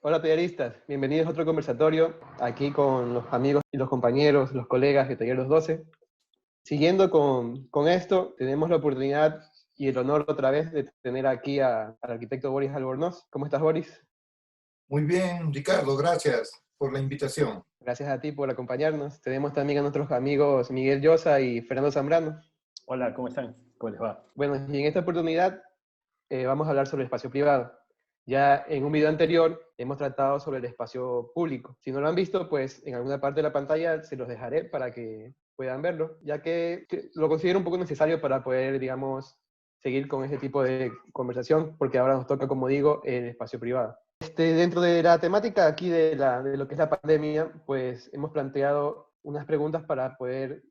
Hola talleristas, bienvenidos a otro conversatorio aquí con los amigos y los compañeros, los colegas de Taller 212. Siguiendo con esto, tenemos la oportunidad y el honor otra vez de tener aquí al arquitecto Boris Albornoz. ¿Cómo estás, Boris? Muy bien, Ricardo, gracias por la invitación. Gracias a ti por acompañarnos. Tenemos también a nuestros amigos Miguel Llosa y Fernando Zambrano. Hola, ¿cómo están? ¿Cómo les va? Bueno, y en esta oportunidad vamos a hablar sobre el espacio privado. Ya en un video anterior hemos tratado sobre el espacio público. Si no lo han visto, pues en alguna parte de la pantalla se los dejaré para que puedan verlo, ya que lo considero un poco necesario para poder, digamos, seguir con este tipo de conversación, porque ahora nos toca, como digo, el espacio privado. Dentro de la temática aquí de lo que es la pandemia, pues hemos planteado unas preguntas para poder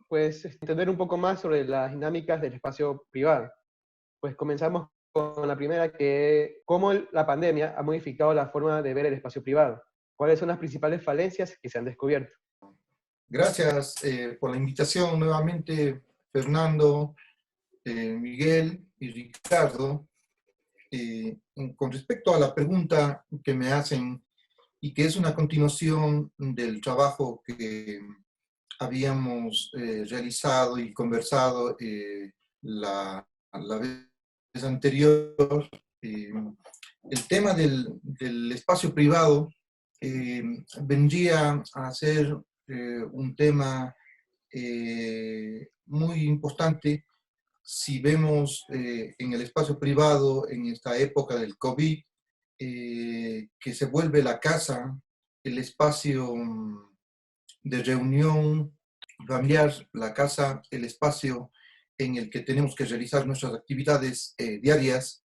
pues, entender un poco más sobre las dinámicas del espacio privado. Pues comenzamos con la primera, que es cómo la pandemia ha modificado la forma de ver el espacio privado. ¿Cuáles son las principales falencias que se han descubierto? Gracias por la invitación nuevamente, Fernando, Miguel y Ricardo. Con respecto a la pregunta que me hacen y que es una continuación del trabajo que habíamos realizado y conversado la vez anterior, el tema del espacio privado eh, vendría a ser un tema muy importante si vemos en el espacio privado en esta época del COVID, que se vuelve la casa, el espacio de reunión familiar, la casa, el espacio en el que tenemos que realizar nuestras actividades diarias,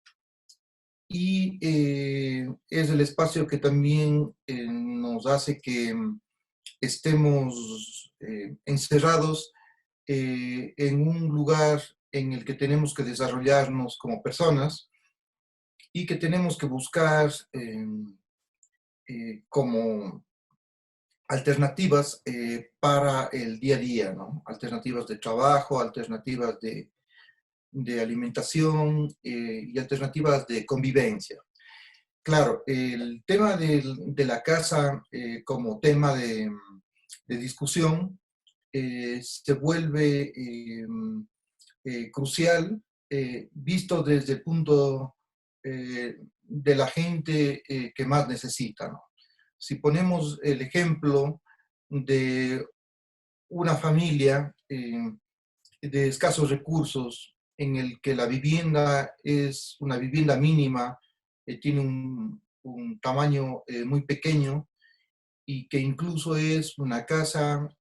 y es el espacio que también nos hace que estemos encerrados en un lugar en el que tenemos que desarrollarnos como personas y que tenemos que buscar como alternativas para el día a día, ¿no? Alternativas de trabajo, alternativas de alimentación y alternativas de convivencia. Claro, el tema de la casa como tema de discusión se vuelve crucial visto desde el punto de la gente que más necesita, ¿no? Si ponemos el ejemplo de una familia de escasos recursos en el que la vivienda es una vivienda mínima, tiene un tamaño muy pequeño y que incluso es una casa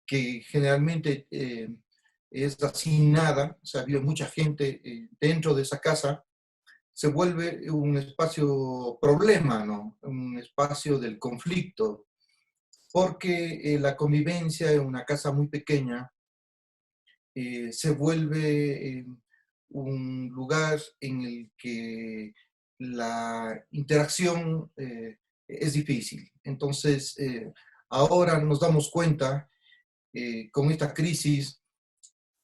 que generalmente es asignada, o sea, vive mucha gente dentro de esa casa, se vuelve un espacio problema, ¿no? Un espacio del conflicto, porque la convivencia en una casa muy pequeña se vuelve un lugar en el que la interacción es difícil. Entonces, ahora nos damos cuenta con esta crisis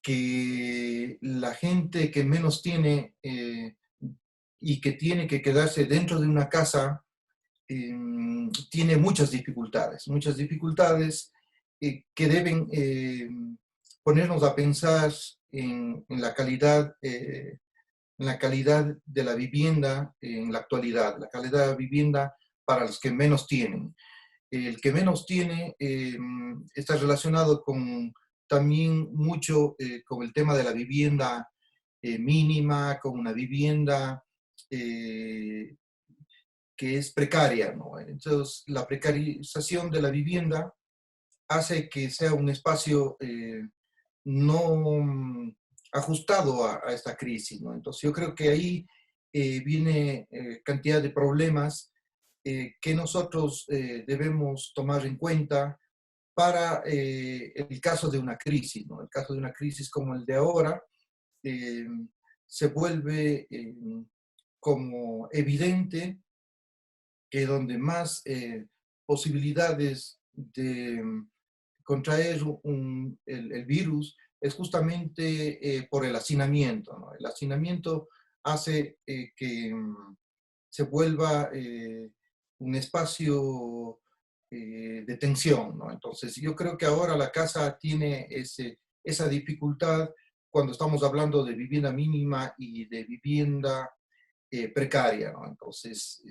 que la gente que menos tiene y que tiene que quedarse dentro de una casa tiene muchas dificultades que deben ponernos a pensar en la calidad de la vivienda en la actualidad, la calidad de la vivienda para los que menos tienen. El que menos tiene está relacionado con también mucho con el tema de la vivienda mínima, con una vivienda que es precaria, ¿no? Entonces, la precarización de la vivienda hace que sea un espacio no ajustado a esta crisis, ¿no? Entonces, yo creo que ahí viene cantidad de problemas que nosotros debemos tomar en cuenta para el caso de una crisis, ¿no? El caso de una crisis como el de ahora eh, se vuelve como evidente que donde más posibilidades de contraer el virus es justamente por el hacinamiento, ¿no? El hacinamiento hace que se vuelva un espacio de tensión, ¿no? Entonces, yo creo que ahora la casa tiene esa dificultad cuando estamos hablando de vivienda mínima y de vivienda precaria, ¿no? Entonces,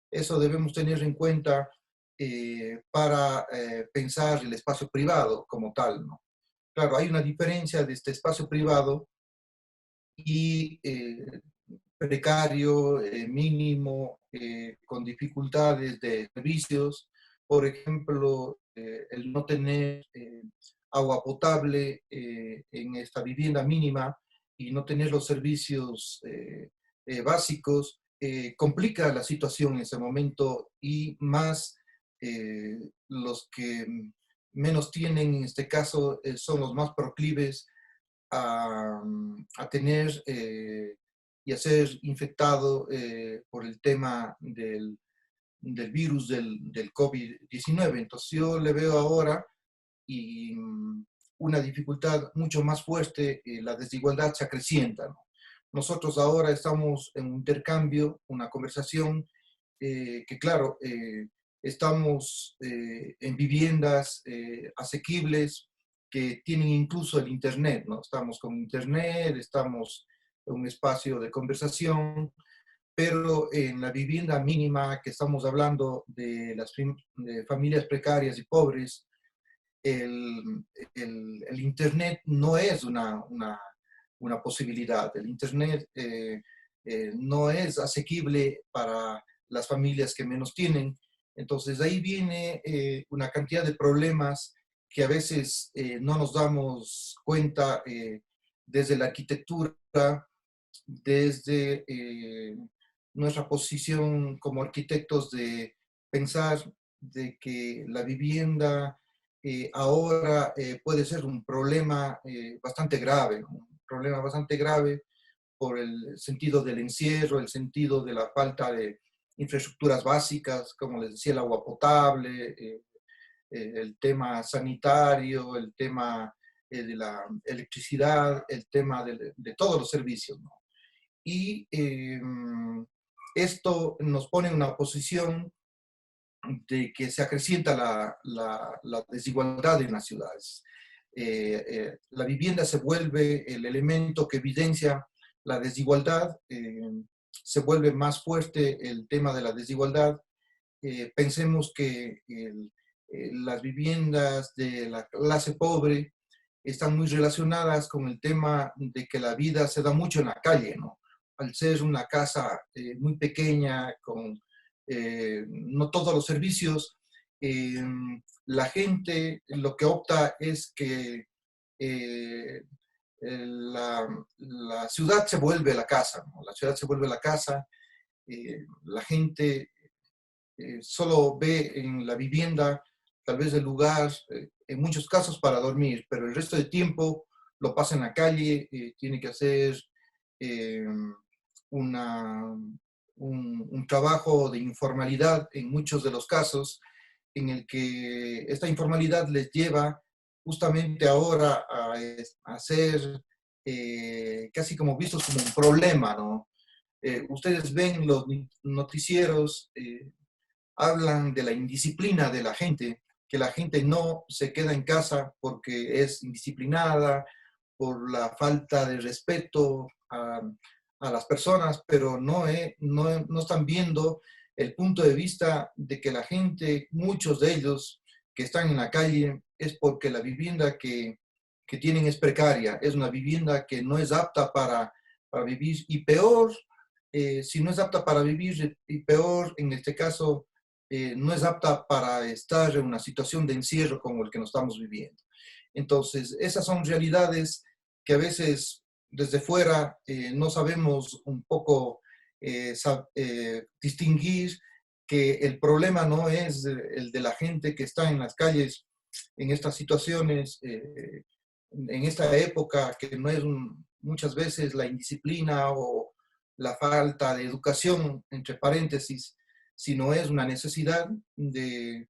eso debemos tener en cuenta para pensar el espacio privado como tal, ¿no? Claro, hay una diferencia de este espacio privado y precario, mínimo, con dificultades de servicios, por ejemplo, el no tener agua potable en esta vivienda mínima y no tener los servicios básicos, complica la situación en ese momento y más los que menos tienen, en este caso, son los más proclives a tener y a ser infectado por el tema del virus del COVID-19. Entonces yo le veo ahora y una dificultad mucho más fuerte, la desigualdad se acrecienta, ¿no? Nosotros ahora estamos en un intercambio, una conversación que claro, estamos en viviendas asequibles que tienen incluso el Internet, ¿no? Estamos con Internet, estamos en un espacio de conversación, pero en la vivienda mínima que estamos hablando de las de familias precarias y pobres, el Internet no es una posibilidad. El Internet no es asequible para las familias que menos tienen. Entonces ahí viene una cantidad de problemas que a veces no nos damos cuenta desde la arquitectura, desde nuestra posición como arquitectos de pensar de que la vivienda ahora puede ser un problema bastante grave, ¿no? Un problema bastante grave por el sentido del encierro, el sentido de la falta de infraestructuras básicas, como les decía, el agua potable, el tema sanitario, el tema de la electricidad, el tema de todos los servicios, ¿no? Y esto nos pone en una posición de que se acrecienta la desigualdad en las ciudades. La vivienda se vuelve el elemento que evidencia la desigualdad, se vuelve más fuerte el tema de la desigualdad. Pensemos que las viviendas de la clase pobre están muy relacionadas con el tema de que la vida se da mucho en la calle, ¿no? Al ser una casa muy pequeña, con no todos los servicios, eh, la gente lo que opta es que la ciudad se vuelve la casa, ¿no? La ciudad se vuelve la casa, la gente solo ve en la vivienda tal vez el lugar, en muchos casos para dormir, pero el resto del tiempo lo pasa en la calle, tiene que hacer eh, un trabajo de informalidad en muchos de los casos, en el que esta informalidad les lleva justamente ahora a ser casi como vistos como un problema, ¿no? Ustedes ven los noticieros, hablan de la indisciplina de la gente, que la gente no se queda en casa porque es indisciplinada, por la falta de respeto a las personas, pero no están viendo el punto de vista de que la gente, muchos de ellos que están en la calle, es porque la vivienda que tienen es precaria, es una vivienda que no es apta para vivir, y peor, si no es apta para vivir, y peor en este caso, no es apta para estar en una situación de encierro como el que nos estamos viviendo. Entonces, esas son realidades que a veces desde fuera no sabemos un poco distinguir, que el problema no es el de la gente que está en las calles en estas situaciones, en esta época, que no es muchas veces la indisciplina o la falta de educación, entre paréntesis, sino es una necesidad de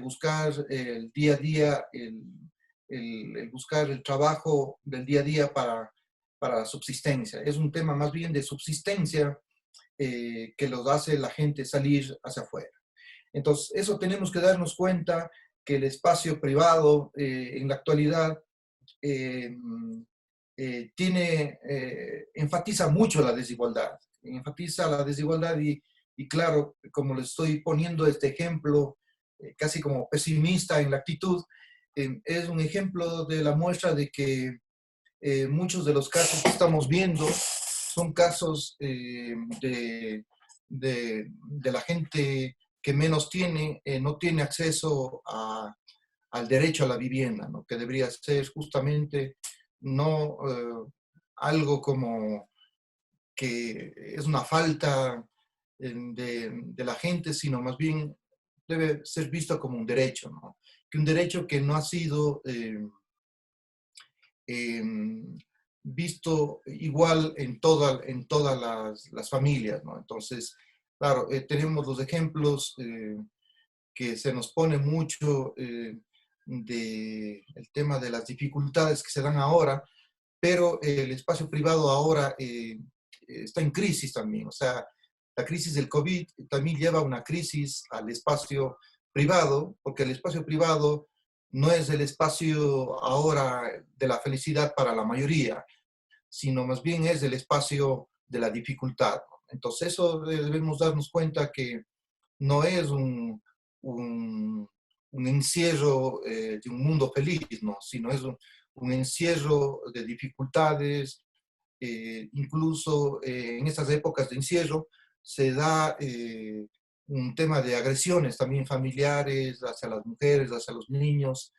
buscar el día a día, el buscar el trabajo del día a día para la subsistencia. Es un tema más bien de subsistencia que los hace la gente salir hacia afuera. Entonces, eso tenemos que darnos cuenta que el espacio privado en la actualidad enfatiza mucho la desigualdad. Enfatiza la desigualdad y claro, como le estoy poniendo este ejemplo, casi como pesimista en la actitud, es un ejemplo de la muestra de que muchos de los casos que estamos viendo son casos de la gente que menos tiene, no tiene acceso al derecho a la vivienda, ¿no? Que debería ser justamente no algo como que es una falta de la gente, sino más bien debe ser visto como un derecho, ¿no? Que un derecho que no ha sido visto igual en todas las familias, ¿no? Entonces, claro, tenemos los ejemplos que se nos pone mucho el tema de las dificultades que se dan ahora, pero el espacio privado ahora está en crisis también. O sea, la crisis del COVID también lleva a una crisis al espacio privado, porque el espacio privado no es el espacio ahora de la felicidad para la mayoría, sino más bien es el espacio de la dificultad, ¿no? Entonces eso debemos darnos cuenta que no es un encierro de un mundo feliz, ¿no? Sino es un encierro de dificultades. Incluso en estas épocas de encierro se da un tema de agresiones también familiares hacia las mujeres, hacia los niños,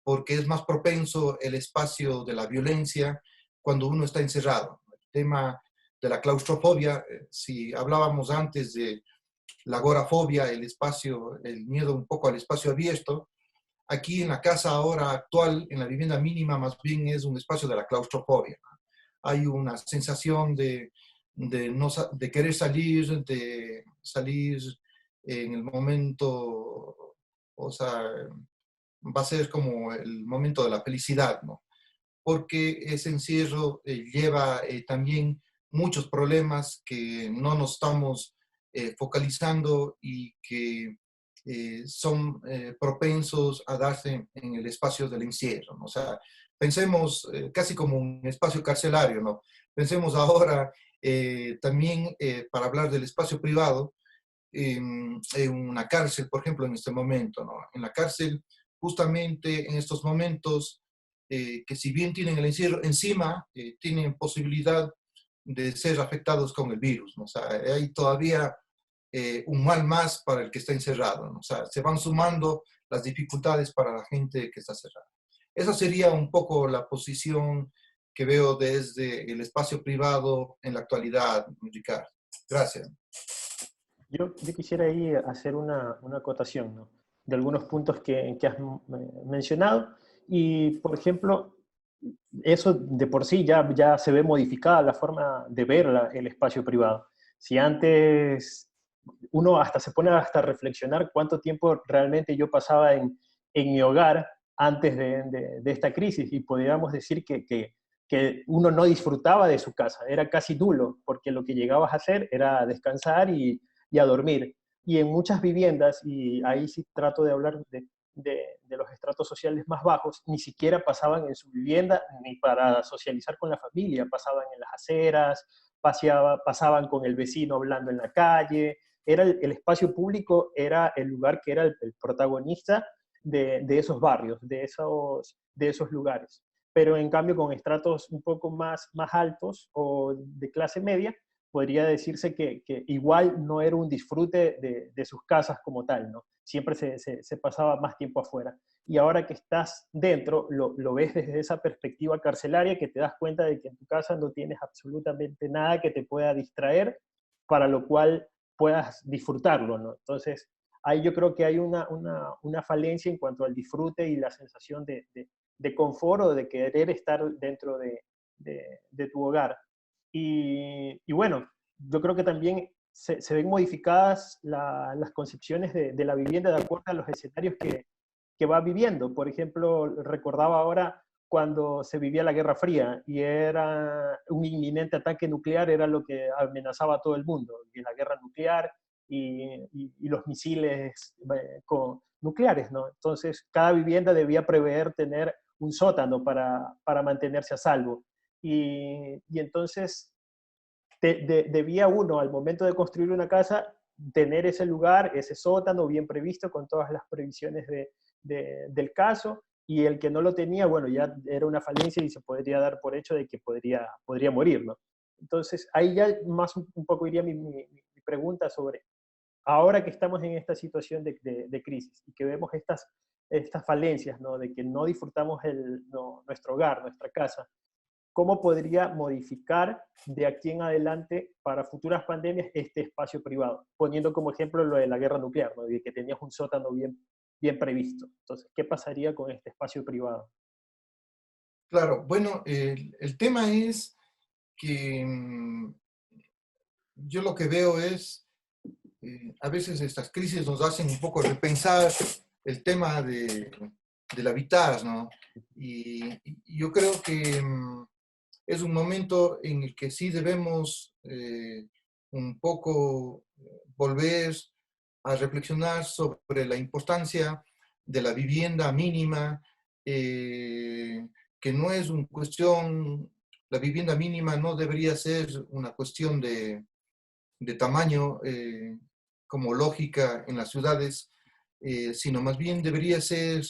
porque es más propenso el espacio de la violencia cuando uno está encerrado. El tema de la claustrofobia, si hablábamos antes de la agorafobia, el miedo un poco al espacio abierto, aquí en la casa ahora actual, en la vivienda mínima, más bien es un espacio de la claustrofobia. Hay una sensación de querer salir, de salir en el momento, o sea, va a ser como el momento de la felicidad, ¿no? Porque ese encierro lleva también muchos problemas que no nos estamos focalizando y que son propensos a darse en el espacio del encierro, ¿no? O sea, pensemos casi como un espacio carcelario, ¿no? Pensemos ahora también para hablar del espacio privado, en una cárcel, por ejemplo, en este momento, ¿no? En la cárcel, justamente en estos momentos, que si bien tienen el encierro, encima tienen posibilidad de ser afectados con el virus, ¿no? O sea, hay todavía un mal más para el que está encerrado, ¿no? O sea, se van sumando las dificultades para la gente que está cerrada. Esa sería un poco la posición que veo desde el espacio privado en la actualidad, Ricardo. Gracias. Yo quisiera ahí hacer una acotación, ¿no? De algunos puntos que has mencionado. Y, por ejemplo, eso de por sí ya se ve modificada la forma de ver el espacio privado. Si antes uno hasta se pone hasta a reflexionar cuánto tiempo realmente yo pasaba en mi hogar antes de esta crisis, y podríamos decir que uno no disfrutaba de su casa, era casi nulo, porque lo que llegabas a hacer era descansar y a dormir. Y en muchas viviendas, y ahí sí trato de hablar de los estratos sociales más bajos, ni siquiera pasaban en su vivienda ni para socializar con la familia, pasaban en las aceras, pasaban con el vecino hablando en la calle. Era el espacio público era el lugar que era el protagonista de esos barrios, de esos lugares. Pero en cambio con estratos un poco más altos o de clase media, podría decirse que igual no era un disfrute de sus casas como tal, ¿no? Siempre se pasaba más tiempo afuera. Y ahora que estás dentro, lo ves desde esa perspectiva carcelaria, que te das cuenta de que en tu casa no tienes absolutamente nada que te pueda distraer, para lo cual puedas disfrutarlo, ¿no? Entonces, ahí yo creo que hay una falencia en cuanto al disfrute y la sensación de confort o de querer estar dentro de tu hogar. Y bueno, yo creo que también se ven modificadas las concepciones de la vivienda de acuerdo a los escenarios que va viviendo. Por ejemplo, recordaba ahora cuando se vivía la Guerra Fría y era un inminente ataque nuclear, era lo que amenazaba a todo el mundo, y la guerra nuclear y los misiles nucleares, ¿no? Entonces, cada vivienda debía prever tener un sótano para mantenerse a salvo. Y entonces debía uno, al momento de construir una casa, tener ese lugar, ese sótano bien previsto con todas las previsiones del caso, y el que no lo tenía, bueno, ya era una falencia y se podría dar por hecho de que podría morir, ¿no? Entonces, ahí ya más un poco iría mi pregunta sobre, ahora que estamos en esta situación de crisis y que vemos estas falencias, ¿no? De que no disfrutamos nuestro hogar, nuestra casa, ¿cómo podría modificar de aquí en adelante para futuras pandemias este espacio privado? Poniendo como ejemplo lo de la guerra nuclear, ¿no? De que tenías un sótano bien previsto. Entonces, ¿qué pasaría con este espacio privado? Claro, bueno, el tema es que yo lo que veo es, a veces estas crisis nos hacen un poco repensar el tema del habitar, ¿no? Y yo creo que es un momento en el que sí debemos un poco volver a reflexionar sobre la importancia de la vivienda mínima, que no es una cuestión, la vivienda mínima no debería ser una cuestión de tamaño como lógica en las ciudades, sino más bien debería ser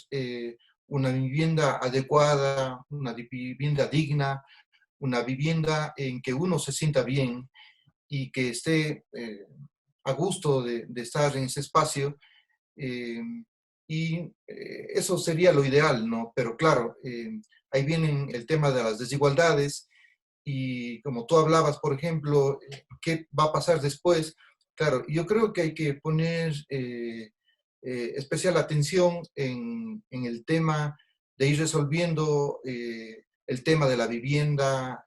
una vivienda adecuada, una vivienda digna, una vivienda en que uno se sienta bien y que esté a gusto de estar en ese espacio. eh, Eso sería lo ideal, ¿no? Pero claro, ahí viene el tema de las desigualdades y como tú hablabas, por ejemplo, ¿qué va a pasar después? Claro, yo creo que hay que poner especial atención en el tema de ir resolviendo el tema de la vivienda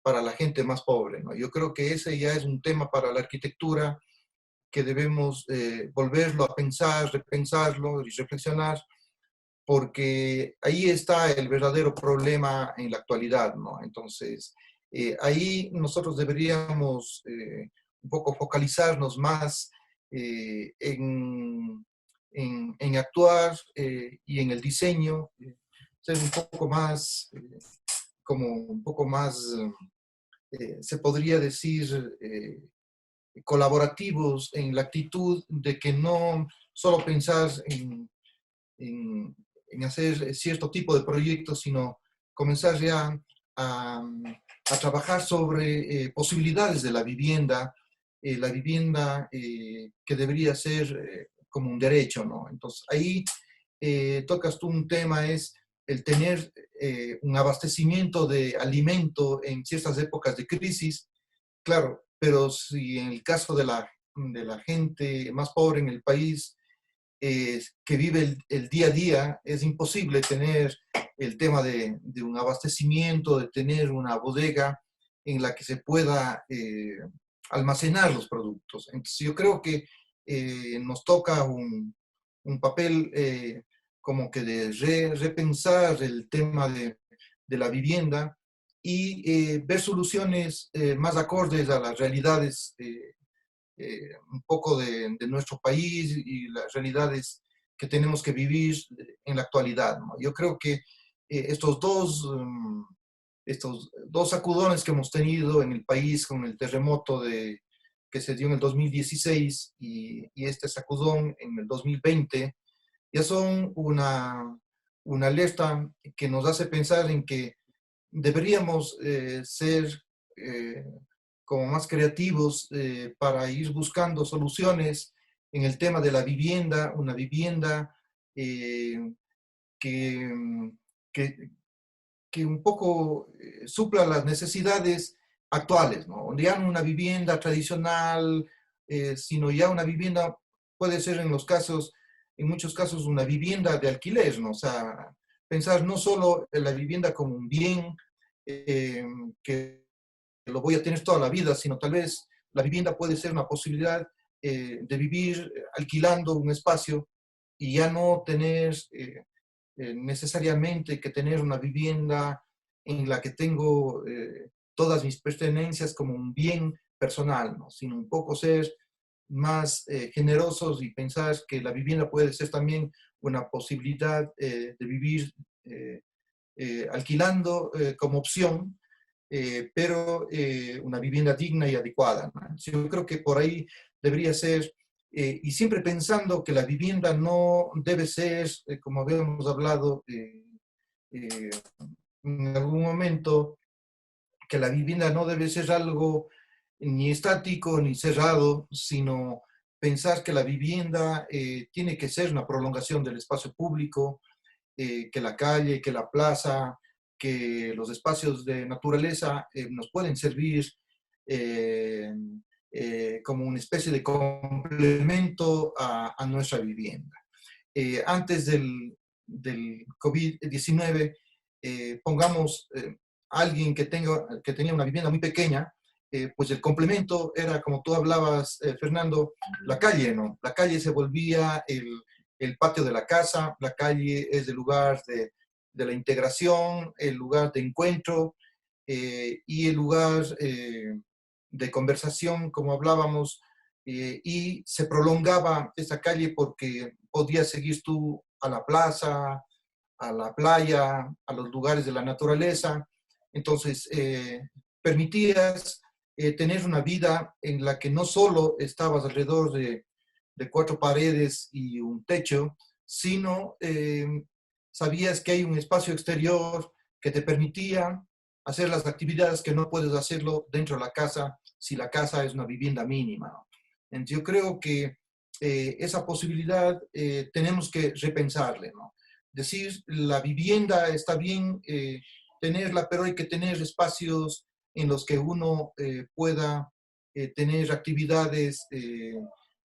para la gente más pobre, ¿no? Yo creo que ese ya es un tema para la arquitectura que debemos volverlo a pensar, repensarlo y reflexionar, porque ahí está el verdadero problema en la actualidad, ¿no? Entonces, ahí nosotros deberíamos un poco focalizarnos más en actuar y en el diseño, ser un poco más, como un poco más, se podría decir, colaborativos en la actitud de que no solo pensar en, en hacer cierto tipo de proyectos, sino comenzar ya a trabajar sobre posibilidades de la vivienda que debería ser como un derecho, ¿no? Entonces, ahí tocas tú un tema, es el tener un abastecimiento de alimento en ciertas épocas de crisis, claro, pero si en el caso de la gente más pobre en el país, que vive el día a día, es imposible tener el tema de un abastecimiento, de tener una bodega en la que se pueda almacenar los productos. Entonces yo creo que nos toca un papel como que de repensar el tema de la vivienda y ver soluciones más acordes a las realidades un poco de nuestro país y las realidades que tenemos que vivir en la actualidad, ¿no? Yo creo que estos dos sacudones que hemos tenido en el país con el terremoto que se dio en el 2016 y este sacudón en el 2020, ya son una alerta que nos hace pensar en que deberíamos ser como más creativos para ir buscando soluciones en el tema de la vivienda, una vivienda eh, que, que, que, un poco supla las necesidades actuales, ¿no? Ya no una vivienda tradicional, sino ya una vivienda, puede ser en muchos casos, una vivienda de alquiler, ¿no? O sea, pensar no solo en la vivienda como un bien que lo voy a tener toda la vida, sino tal vez la vivienda puede ser una posibilidad de vivir alquilando un espacio y ya no tener necesariamente que tener una vivienda en la que tengo todas mis pertenencias como un bien personal, ¿no? Sino un poco ser más generosos y pensar que la vivienda puede ser también una posibilidad de vivir alquilando como opción, pero una vivienda digna y adecuada, ¿no? Yo creo que por ahí debería ser, y siempre pensando que la vivienda no debe ser, como habíamos hablado eh, en algún momento, que la vivienda no debe ser algo ni estático ni cerrado, sino pensar que la vivienda tiene que ser una prolongación del espacio público, que la calle, que la plaza, que los espacios de naturaleza nos pueden servir eh, como una especie de complemento a nuestra vivienda. Antes del COVID-19, pongamos alguien que tenía una vivienda muy pequeña, pues el complemento era, como tú hablabas, Fernando, la calle, ¿no? La calle se volvía el patio de la casa, la calle es el lugar de la integración, el lugar de encuentro y el lugar de conversación, como hablábamos, y se prolongaba esa calle porque podías seguir tú a la plaza, a la playa, a los lugares de la naturaleza. Entonces, permitías tener una vida en la que no solo estabas alrededor de cuatro paredes y un techo, sino sabías que hay un espacio exterior que te permitía hacer las actividades que no puedes hacerlo dentro de la casa si la casa es una vivienda mínima, ¿no? Entonces, yo creo que esa posibilidad tenemos que repensarle, ¿no? Decir, la vivienda está bien tenerla, pero hay que tener espacios en los que uno pueda tener actividades,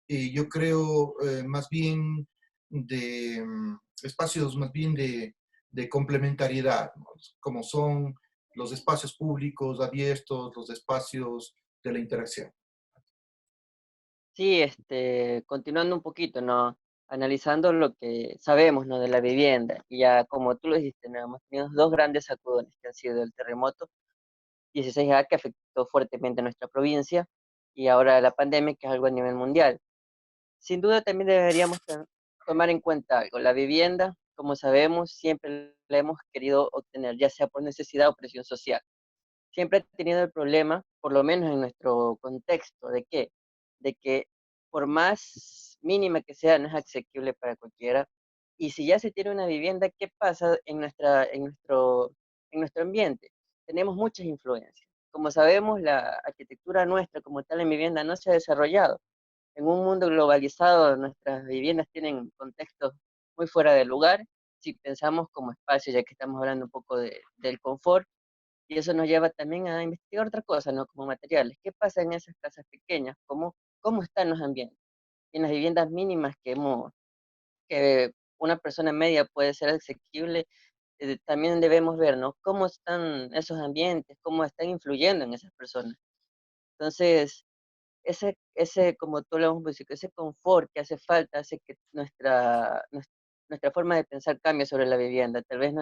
yo creo, más bien de espacios más bien de complementariedad, ¿no? Como son los espacios públicos abiertos, los espacios de la interacción. Sí, continuando un poquito, ¿no? Analizando lo que sabemos, ¿no? De la vivienda, y ya como tú lo dijiste, ¿no? Hemos tenido dos grandes sacudones que han sido el terremoto 16A, que afectó fuertemente a nuestra provincia, y ahora la pandemia, que es algo a nivel mundial. Sin duda también deberíamos tomar en cuenta algo. La vivienda, como sabemos, siempre la hemos querido obtener, ya sea por necesidad o presión social. Siempre ha tenido el problema, por lo menos en nuestro contexto, de que por más mínima que sea, no es asequible para cualquiera. Y si ya se tiene una vivienda, ¿qué pasa en nuestro ambiente? Tenemos muchas influencias. Como sabemos, la arquitectura nuestra como tal en vivienda no se ha desarrollado. En un mundo globalizado, nuestras viviendas tienen contextos muy fuera de lugar. Si pensamos como espacio, ya que estamos hablando un poco del confort, y eso nos lleva también a investigar otra cosa, ¿no? Como materiales. ¿Qué pasa en esas casas pequeñas? ¿Cómo están los ambientes? En las viviendas mínimas que una persona media puede ser asequible, también debemos ver, ¿no? Cómo están esos ambientes, cómo están influyendo en esas personas. Entonces, como tú lo hemos dicho, ese confort que hace falta hace que nuestra forma de pensar cambie sobre la vivienda. Tal vez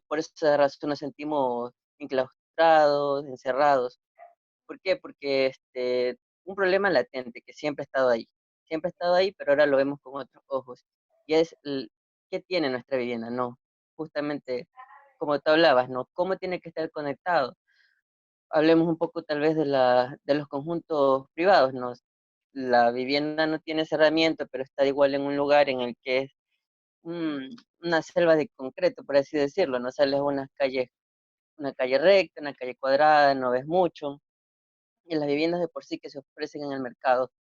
por esa razón nos sentimos enclaustrados, encerrados. ¿Por qué? Porque un problema latente que siempre ha estado ahí, pero ahora lo vemos con otros ojos. Y es, ¿qué tiene nuestra vivienda? No, justamente como tú hablabas, ¿no? ¿Cómo tiene que estar conectado? Hablemos un poco tal vez de los conjuntos privados, ¿no? La vivienda no tiene cerramiento, pero está igual en un lugar en el que es una selva de concreto, por así decirlo, no sales a una calle recta, una calle cuadrada, no ves mucho. Y las viviendas de por sí que se ofrecen en el mercado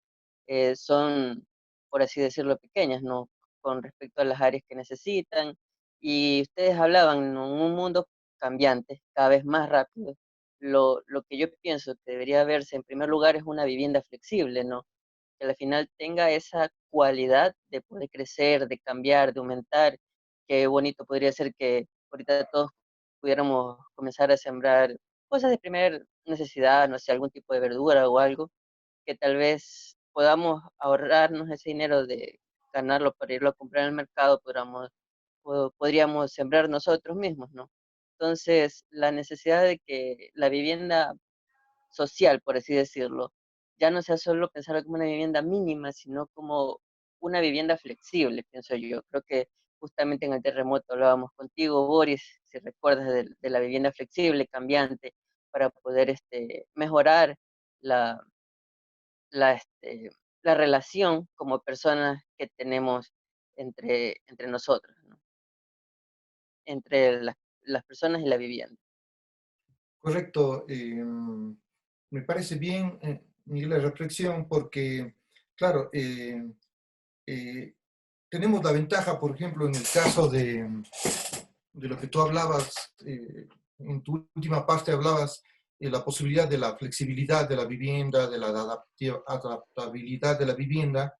son, por así decirlo, pequeñas, ¿no? Con respecto a las áreas que necesitan. Y ustedes hablaban, ¿no? En un mundo cambiante, cada vez más rápido. Lo que yo pienso que debería verse en primer lugar es una vivienda flexible, ¿no? Que al final tenga esa cualidad de poder crecer, de cambiar, de aumentar. Qué bonito podría ser que ahorita todos pudiéramos comenzar a sembrar cosas de primera necesidad, no sé, algún tipo de verdura o algo, que tal vez podamos ahorrarnos ese dinero de ganarlo para irlo a comprar en el mercado, podamos podríamos sembrar nosotros mismos, ¿no? Entonces, la necesidad de que la vivienda social, por así decirlo, ya no sea solo pensar como una vivienda mínima, sino como una vivienda flexible, pienso yo. Creo que justamente en el terremoto hablábamos contigo, Boris, si recuerdas de la vivienda flexible, cambiante, para poder mejorar la, la, este, la relación como personas que tenemos entre nosotros, ¿no? Entre las personas y la vivienda. Correcto. Me parece bien, Miguel, la reflexión, porque, claro, eh, tenemos la ventaja, por ejemplo, en el caso de lo que tú hablabas, en tu última parte hablabas de la posibilidad de la flexibilidad de la vivienda, de la adaptabilidad de la vivienda,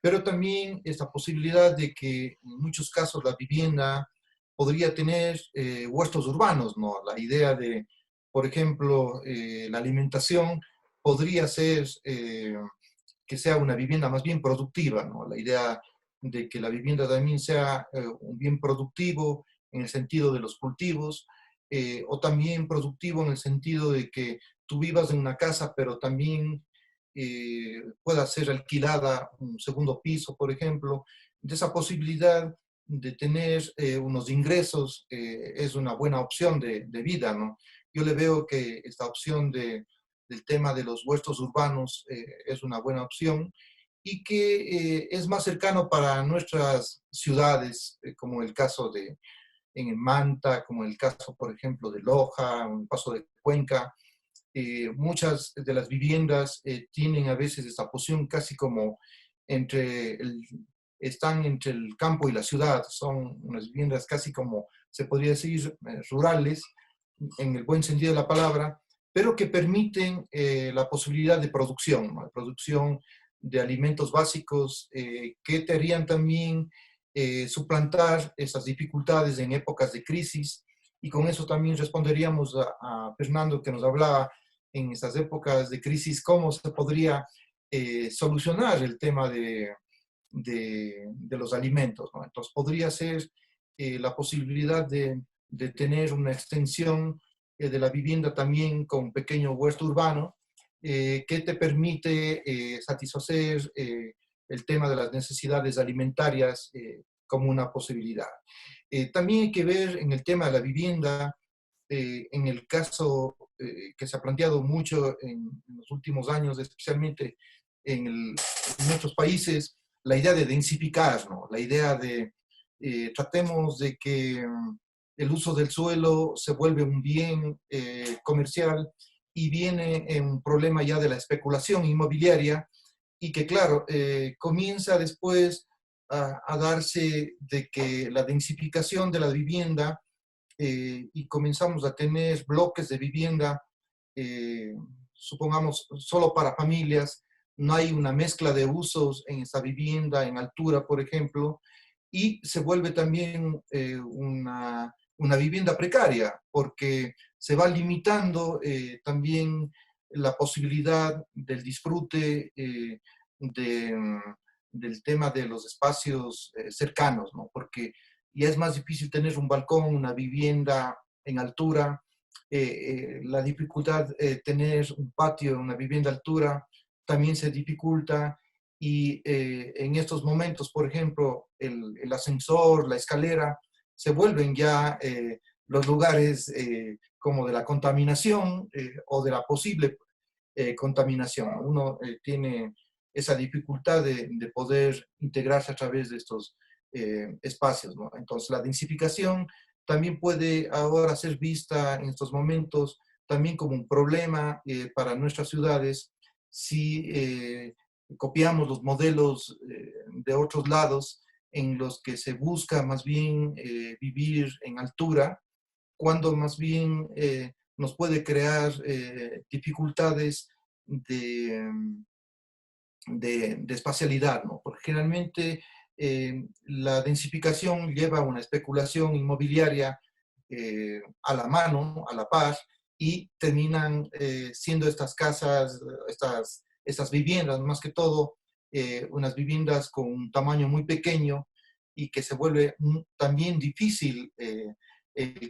pero también esta posibilidad de que en muchos casos la vivienda podría tener huertos urbanos, ¿no? La idea de, por ejemplo, la alimentación podría ser que sea una vivienda más bien productiva, ¿no? La idea de que la vivienda también sea un bien productivo en el sentido de los cultivos, o también productivo en el sentido de que tú vivas en una casa, pero también pueda ser alquilada un segundo piso, por ejemplo. De esa posibilidad de tener unos ingresos es una buena opción de vida, ¿no? Yo le veo que esta opción del tema de los huertos urbanos es una buena opción y que es más cercano para nuestras ciudades, como el caso de en Manta, como el caso, por ejemplo, de Loja, en el caso de Cuenca. Muchas de las viviendas tienen a veces esta posición casi como entre están entre el campo y la ciudad, son unas viviendas casi como, se podría decir, rurales, en el buen sentido de la palabra, pero que permiten la posibilidad de producción, ¿no? La producción de alimentos básicos que te harían también suplantar esas dificultades en épocas de crisis, y con eso también responderíamos a Fernando, que nos hablaba en estas épocas de crisis, cómo se podría solucionar el tema de los alimentos, ¿no? Entonces podría ser la posibilidad de tener una extensión de la vivienda también con un pequeño huerto urbano que te permite satisfacer el tema de las necesidades alimentarias como una posibilidad. También hay que ver en el tema de la vivienda, en el caso que se ha planteado mucho en los últimos años, especialmente en nuestros países, la idea de densificar, ¿no? La idea de tratemos de que el uso del suelo se vuelve un bien comercial y viene un problema ya de la especulación inmobiliaria y que, claro, comienza después a darse de que la densificación de la vivienda y comenzamos a tener bloques de vivienda, supongamos, solo para familias, no hay una mezcla de usos en esa vivienda, en altura, por ejemplo, y se vuelve también una vivienda precaria, porque se va limitando también la posibilidad del disfrute del tema de los espacios cercanos, ¿no? Porque ya es más difícil tener un balcón, una vivienda en altura, la dificultad de tener un patio, una vivienda altura, también se dificulta y en estos momentos, por ejemplo, el ascensor, la escalera, se vuelven ya los lugares como de la contaminación o de la posible contaminación. Uno tiene esa dificultad de poder integrarse a través de estos espacios, ¿no? Entonces, la densificación también puede ahora ser vista en estos momentos también como un problema para nuestras ciudades si copiamos los modelos de otros lados en los que se busca más bien vivir en altura, cuando más bien nos puede crear dificultades de, de espacialidad, ¿no? Porque generalmente la densificación lleva a una especulación inmobiliaria a la mano, a la par, y terminan siendo estas casas, estas viviendas, más que todo, unas viviendas con un tamaño muy pequeño y que se vuelve también difícil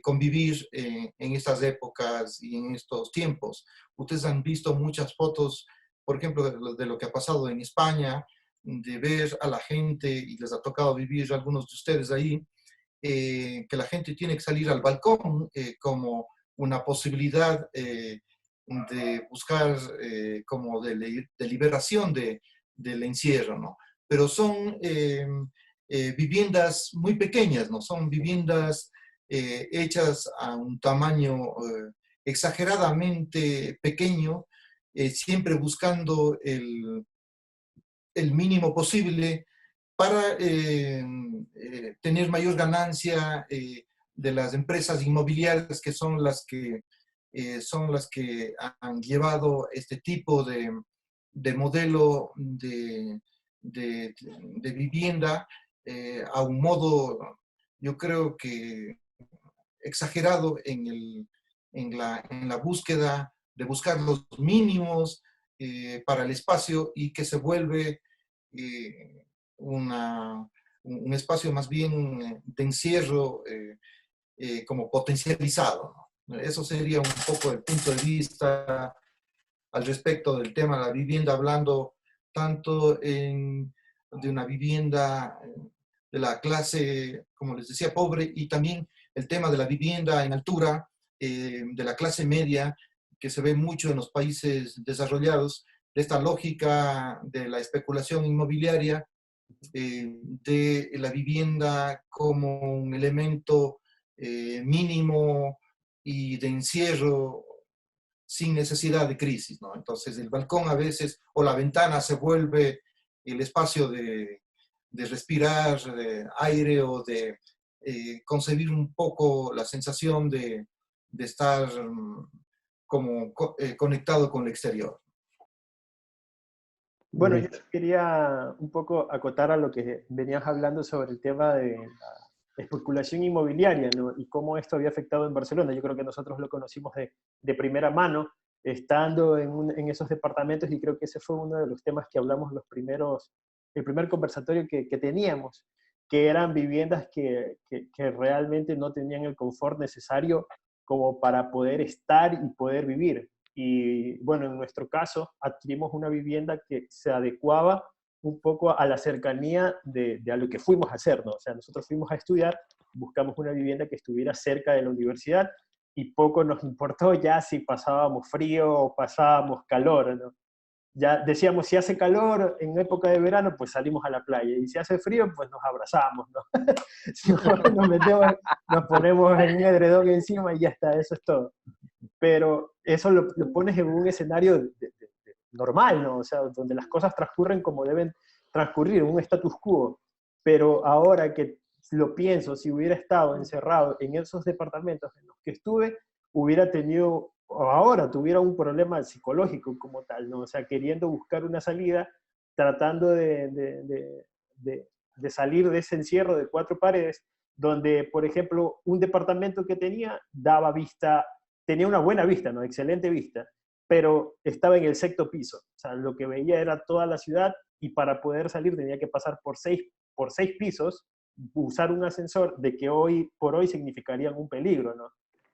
convivir en estas épocas y en estos tiempos. Ustedes han visto muchas fotos, por ejemplo, de lo que ha pasado en España, de ver a la gente, y les ha tocado vivir algunos de ustedes ahí, que la gente tiene que salir al balcón como una posibilidad de buscar como de liberación del encierro, ¿no? Pero son viviendas muy pequeñas, ¿no? Son viviendas hechas a un tamaño exageradamente pequeño, siempre buscando el mínimo posible para tener mayor ganancia de las empresas inmobiliarias, que son las que han llevado este tipo de modelo de vivienda a un modo, yo creo que exagerado en la búsqueda de buscar los mínimos para el espacio, y que se vuelve eh, un espacio más bien de encierro como potencializado, ¿no? Eso sería un poco el punto de vista al respecto del tema de la vivienda, hablando tanto de una vivienda de la clase, como les decía, pobre, y también el tema de la vivienda en altura, de la clase media, que se ve mucho en los países desarrollados, de esta lógica de la especulación inmobiliaria, de la vivienda como un elemento mínimo y de encierro sin necesidad de crisis, ¿no? Entonces el balcón a veces, o la ventana, se vuelve el espacio de respirar aire, o de concebir un poco la sensación de estar como conectado con el exterior. Bueno, yo Listo. quería un poco acotar a lo que venías hablando sobre el tema de la especulación inmobiliaria, ¿no? Y cómo esto había afectado en Barcelona. Yo creo que nosotros lo conocimos de primera mano, estando en esos departamentos, y creo que ese fue uno de los temas que hablamos el primer conversatorio que teníamos, que eran viviendas que realmente no tenían el confort necesario como para poder estar y poder vivir. Y bueno, en nuestro caso adquirimos una vivienda que se adecuaba un poco a la cercanía a lo que fuimos a hacer, ¿no? O sea, nosotros fuimos a estudiar, buscamos una vivienda que estuviera cerca de la universidad, y poco nos importó ya si pasábamos frío o pasábamos calor, ¿no? Ya decíamos, si hace calor en época de verano, pues salimos a la playa, y si hace frío, pues nos abrazamos, ¿no? Si nos ponemos en un edredón encima y ya está, eso es todo. Pero eso lo pones en un escenario normal, ¿no? O sea, donde las cosas transcurren como deben transcurrir, un status quo. Pero ahora que lo pienso, si hubiera estado encerrado en esos departamentos en los que estuve, hubiera tenido, o ahora tuviera un problema psicológico como tal, ¿no? O sea, queriendo buscar una salida, tratando de salir de ese encierro de cuatro paredes, donde, por ejemplo, un departamento que tenía una buena vista, ¿no? Excelente vista, pero estaba en el sexto piso. O sea, lo que veía era toda la ciudad, y para poder salir tenía que pasar por seis pisos, usar un ascensor de que hoy por hoy significarían un peligro, ¿no?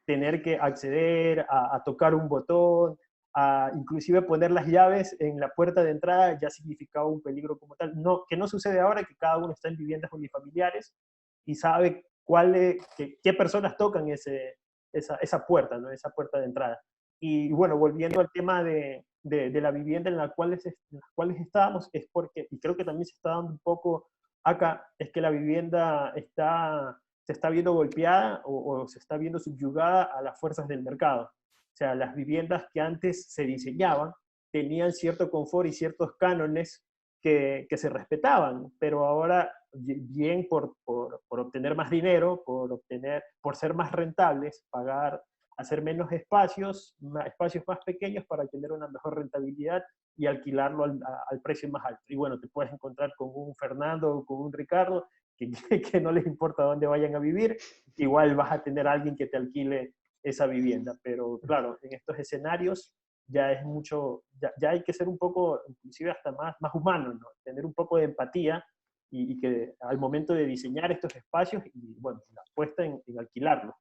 Tener que acceder a tocar un botón, a inclusive poner las llaves en la puerta de entrada, ya significaba un peligro como tal. No, que no sucede ahora, que cada uno está en viviendas unifamiliares y sabe qué personas tocan esa puerta, ¿no? Esa puerta de entrada. Y bueno, volviendo al tema de la vivienda en las cuales estábamos, es porque, y creo que también se está dando un poco acá, es que la vivienda se está viendo golpeada o se está viendo subyugada a las fuerzas del mercado. O sea, las viviendas que antes se diseñaban tenían cierto confort y ciertos cánones que se respetaban, pero ahora, bien por obtener más dinero, por ser más rentables, hacer menos espacios más pequeños para tener una mejor rentabilidad y alquilarlo al precio más alto. Y bueno, te puedes encontrar con un Fernando o con un Ricardo que no les importa dónde vayan a vivir, igual vas a tener a alguien que te alquile esa vivienda. Pero claro, en estos escenarios ya es mucho, ya hay que ser un poco, inclusive hasta más humano, ¿no? Tener un poco de empatía y que al momento de diseñar estos espacios y bueno, la apuesta en alquilarlos,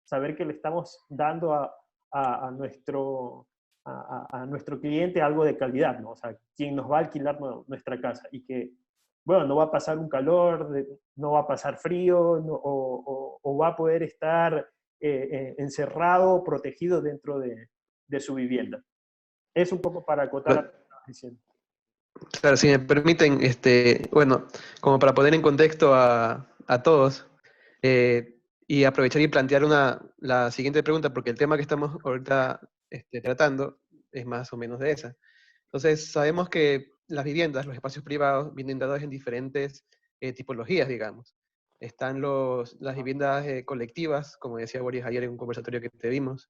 saber que le estamos dando a nuestro, a nuestro cliente algo de calidad, ¿no? O sea, quien nos va a alquilar nuestra casa y que, bueno, no va a pasar un calor, no va a pasar frío, o va a poder estar encerrado, protegido dentro de su vivienda. Es un poco para acotar a lo que estabas diciendo. Claro, si me permiten, bueno, como para poner en contexto a todos, y aprovechar y plantear la siguiente pregunta, porque el tema que estamos ahorita tratando es más o menos de esa. Entonces, sabemos que las viviendas, los espacios privados, vienen dados en diferentes tipologías, digamos. Están las viviendas colectivas, como decía Boris ayer en un conversatorio que te vimos.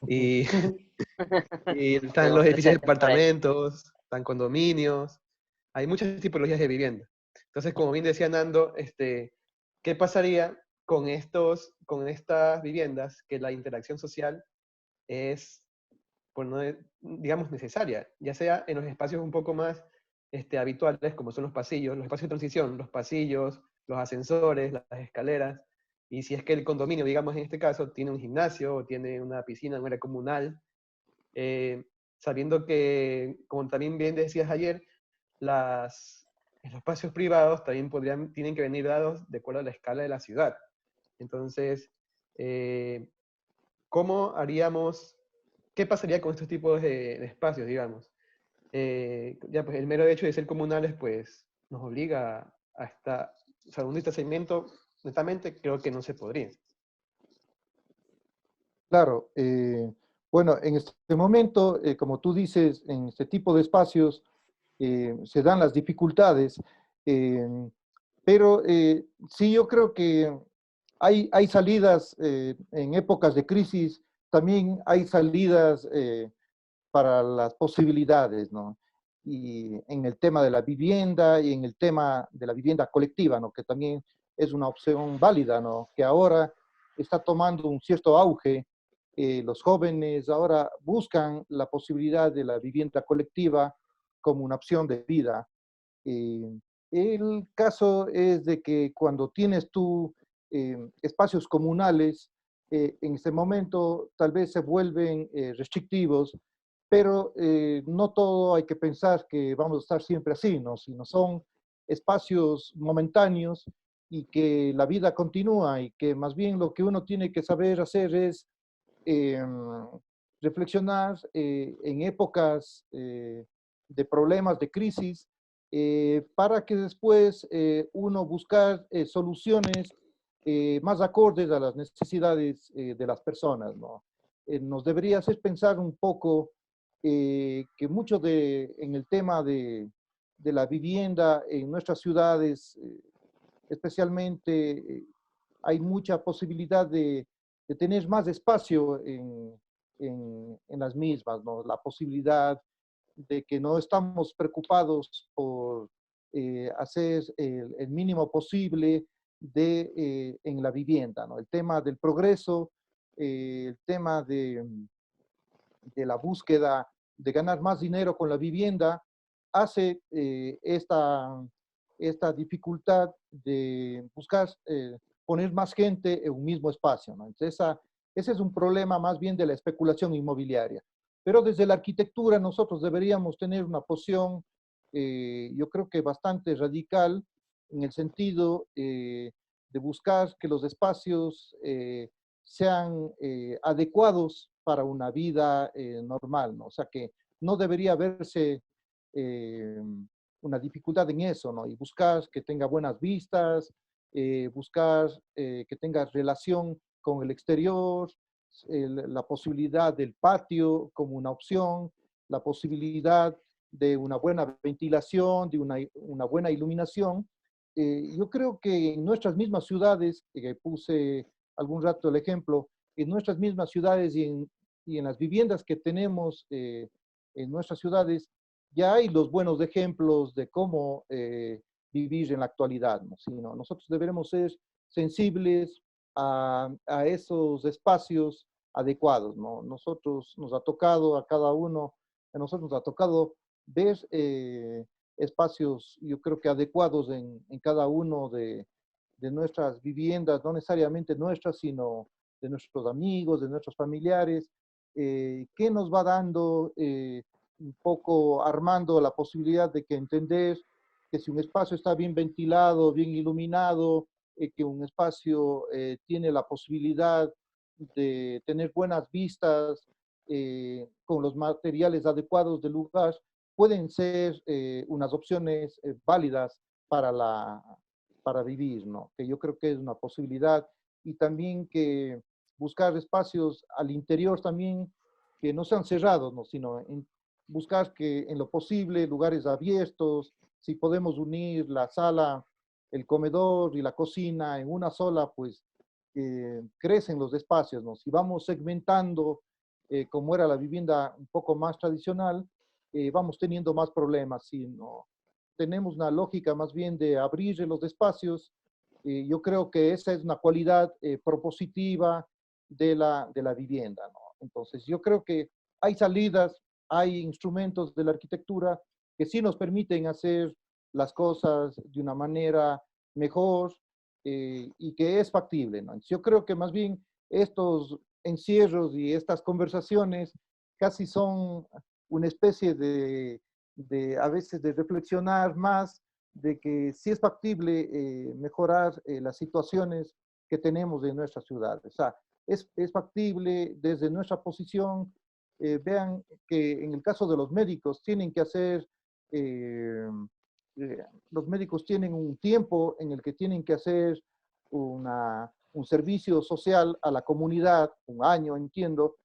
Y, y están los edificios de Presentes por ahí. departamentos, están condominios, hay muchas tipologías de vivienda. Entonces, como bien decía Nando, ¿qué pasaría con estas viviendas que la interacción social es, por no, digamos, necesaria? Ya sea en los espacios un poco más habituales, como son los pasillos, los espacios de transición, los pasillos, los ascensores, las escaleras, y si es que el condominio, digamos en este caso, tiene un gimnasio o tiene una piscina, un área comunal, sabiendo que, como también bien decías ayer, los espacios privados también tienen que venir dados de acuerdo a la escala de la ciudad. Entonces, ¿cómo haríamos, qué pasaría con estos tipos de espacios, digamos? Ya, pues el mero hecho de ser comunales, pues nos obliga o sea, un distanciamiento, netamente, creo que no se podría. Claro, bueno, en este momento, como tú dices, en este tipo de espacios se dan las dificultades, eh, pero sí yo creo que hay salidas en épocas de crisis, también hay salidas para las posibilidades, ¿no? Y en el tema de la vivienda y en el tema de la vivienda colectiva, ¿no? Que también es una opción válida, ¿no? Que ahora está tomando un cierto auge. Los jóvenes ahora buscan la posibilidad de la vivienda colectiva como una opción de vida. Eh, el caso es de que cuando tienes tú espacios comunales, en este momento tal vez se vuelven restrictivos, pero no todo hay que pensar que vamos a estar siempre así, ¿no? Sino son espacios momentáneos y que la vida continúa y que más bien lo que uno tiene que saber hacer es eh, reflexionar en épocas de problemas, de crisis, para que después uno buscar soluciones más acordes a las necesidades de las personas, ¿no? Nos debería hacer pensar un poco que mucho en el tema de la vivienda en nuestras ciudades, especialmente, hay mucha posibilidad de tener más espacio en las mismas, ¿no? La posibilidad de que no estamos preocupados por hacer el mínimo posible en la vivienda, ¿no? El tema del progreso, el tema de la búsqueda de ganar más dinero con la vivienda, hace esta dificultad de buscar poner más gente en un mismo espacio, ¿no? Entonces, ese es un problema más bien de la especulación inmobiliaria. Pero desde la arquitectura nosotros deberíamos tener una posición, yo creo que bastante radical, en el sentido de buscar que los espacios sean adecuados para una vida normal, ¿no? O sea que no debería verse eh, una dificultad en eso, ¿no? Y buscar que tenga buenas vistas, buscar que tenga relación con el exterior, la posibilidad del patio como una opción, la posibilidad de una buena ventilación, de una buena iluminación. Yo creo que en nuestras mismas ciudades, que puse algún rato el ejemplo, en nuestras mismas ciudades y en las viviendas que tenemos en nuestras ciudades, ya hay los buenos ejemplos de cómo vivir en la actualidad, ¿no? Sino nosotros deberemos ser sensibles a esos espacios adecuados, ¿no? Nosotros nos ha tocado a cada uno, a nosotros nos ha tocado ver espacios, yo creo que adecuados en cada uno de nuestras viviendas, no necesariamente nuestras, sino de nuestros amigos, de nuestros familiares, que nos va dando un poco armando la posibilidad de que entender que si un espacio está bien ventilado, bien iluminado, que un espacio tiene la posibilidad de tener buenas vistas, con los materiales adecuados del lugar, pueden ser unas opciones válidas para vivir, ¿no? Que yo creo que es una posibilidad. Y también que buscar espacios al interior también que no sean cerrados, ¿no? Sino buscar que en lo posible lugares abiertos, si podemos unir la sala, el comedor y la cocina en una sola, pues crecen los espacios, ¿no? Si vamos segmentando, como era la vivienda un poco más tradicional, vamos teniendo más problemas. Si no tenemos una lógica más bien de abrir los espacios, yo creo que esa es una cualidad propositiva de la vivienda, ¿no? Entonces, yo creo que hay salidas, hay instrumentos de la arquitectura que sí nos permiten hacer las cosas de una manera mejor, y que es factible, ¿no? Yo creo que más bien estos encierros y estas conversaciones casi son una especie de a veces de reflexionar más de que sí es factible mejorar las situaciones que tenemos en nuestras ciudades. O sea, es factible desde nuestra posición. Vean que en el caso de los médicos tienen que hacer, eh, los médicos tienen un tiempo en el que tienen que hacer un servicio social a la comunidad, un año, entiendo.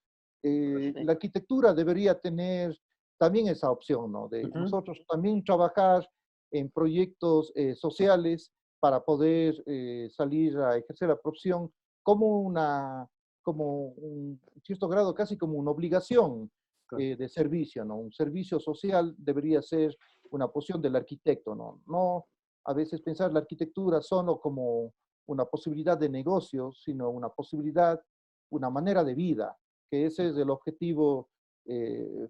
La arquitectura debería tener también esa opción, ¿no? De nosotros también trabajar en proyectos sociales para poder salir a ejercer la profesión como como un cierto grado, casi como una obligación de servicio, ¿no? Un servicio social debería ser una posición del arquitecto, ¿no? No a veces pensar la arquitectura solo como una posibilidad de negocio, sino una posibilidad, una manera de vida, que ese es el objetivo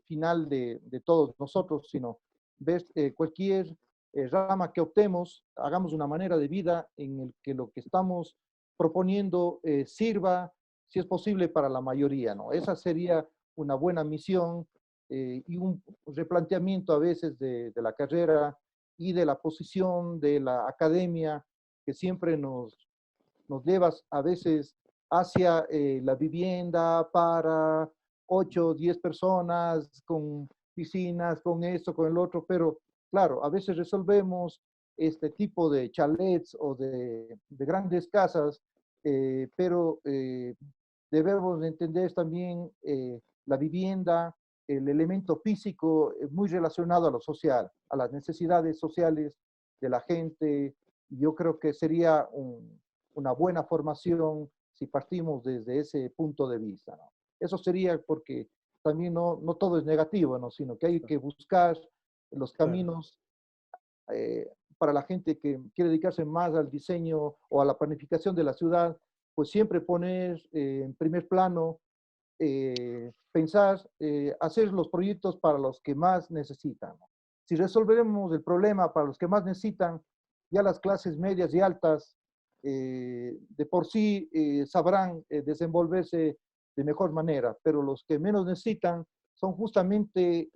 final de todos nosotros, sino ver cualquier rama que optemos, hagamos una manera de vida en el que lo que estamos proponiendo sirva, si es posible, para la mayoría, ¿no? Esa sería una buena misión y un replanteamiento a veces de la carrera y de la posición de la academia que siempre nos lleva a veces hacia la vivienda para 8 o 10 personas, con piscinas, con esto, con el otro, pero claro, a veces resolvemos este tipo de chalets o de grandes casas, pero debemos entender también la vivienda, el elemento físico muy relacionado a lo social, a las necesidades sociales de la gente. Yo creo que sería una buena formación si partimos desde ese punto de vista, ¿no? Eso sería porque también no todo es negativo, ¿no? Sino que hay que buscar los caminos para la gente que quiere dedicarse más al diseño o a la planificación de la ciudad, pues siempre poner en primer plano, pensar, hacer los proyectos para los que más necesitan, ¿no? Si resolveremos el problema para los que más necesitan, ya las clases medias y altas de por sí sabrán desenvolverse de mejor manera, pero los que menos necesitan son justamente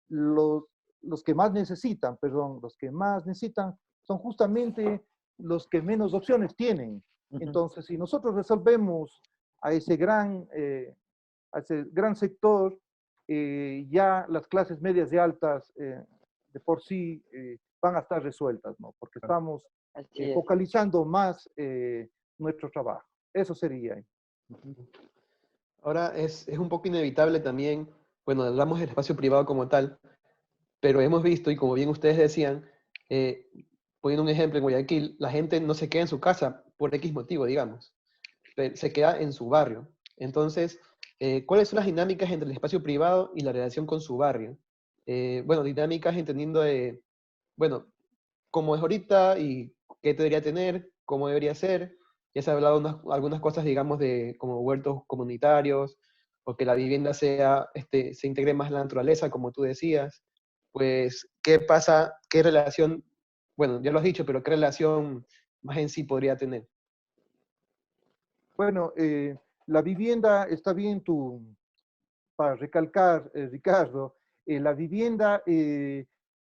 los que más necesitan, perdón, los que más necesitan son justamente los que menos opciones tienen. Entonces, si nosotros resolvemos a ese gran sector, ya las clases medias y altas de por sí van a estar resueltas, ¿no? Porque estamos focalizando más nuestro trabajo. Eso sería. Ahora es un poco inevitable también, bueno, hablamos del espacio privado como tal, pero hemos visto, y como bien ustedes decían, poniendo un ejemplo en Guayaquil, la gente no se queda en su casa por X motivo, digamos, se queda en su barrio. Entonces, ¿cuáles son las dinámicas entre el espacio privado y la relación con su barrio? Bueno, dinámicas entendiendo de, bueno, cómo es ahorita y qué debería tener, cómo debería ser. Ya se ha hablado algunas cosas, digamos, de como huertos comunitarios, o que la vivienda se integre más en la naturaleza, como tú decías. pues, ¿qué pasa? ¿Qué relación, bueno, ya lo has dicho, pero qué relación más en sí podría tener? Bueno, la vivienda, está bien para recalcar, Ricardo, la vivienda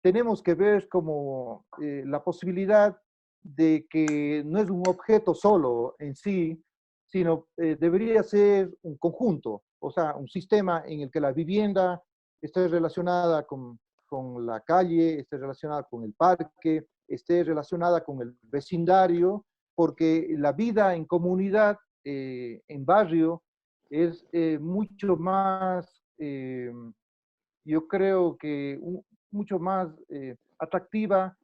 tenemos que ver como la posibilidad de que no es un objeto solo en sí, sino debería ser un conjunto, o sea, un sistema en el que la vivienda esté relacionada con la calle, esté relacionada con el parque, esté relacionada con el vecindario, porque la vida en comunidad, en barrio, es mucho más, yo creo que mucho más atractiva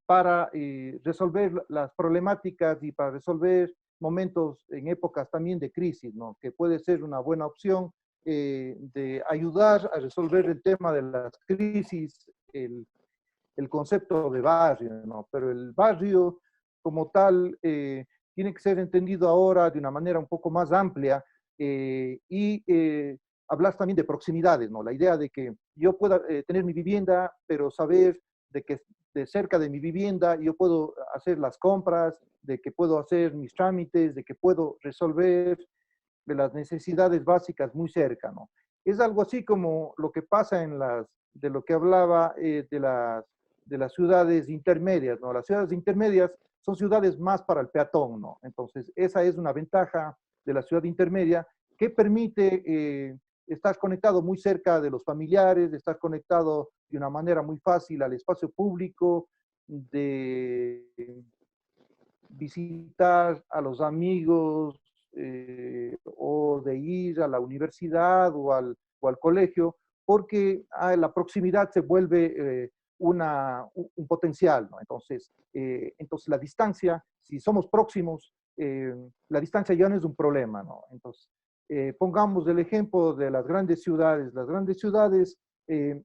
para resolver las problemáticas y para resolver momentos en épocas también de crisis, ¿no? Que puede ser una buena opción de ayudar a resolver el tema de las crisis, el concepto de barrio, ¿no? Pero el barrio como tal tiene que ser entendido ahora de una manera un poco más amplia y hablar también de proximidades, ¿no? La idea de que yo pueda tener mi vivienda, pero saber de que de cerca de mi vivienda yo puedo hacer las compras, de que puedo hacer mis trámites, de que puedo resolver de las necesidades básicas muy cerca, ¿no? Es algo así como lo que pasa de lo que hablaba de las ciudades intermedias, ¿no? Las ciudades intermedias son ciudades más para el peatón, ¿no? Entonces, esa es una ventaja de la ciudad intermedia que permite estar conectado muy cerca de los familiares, de estar conectado de una manera muy fácil al espacio público, de visitar a los amigos o de ir a la universidad o al colegio, porque la proximidad se vuelve un potencial, ¿no? Entonces la distancia, si somos próximos, la distancia ya no es un problema, ¿no? Entonces, pongamos el ejemplo de las grandes ciudades. Las grandes ciudades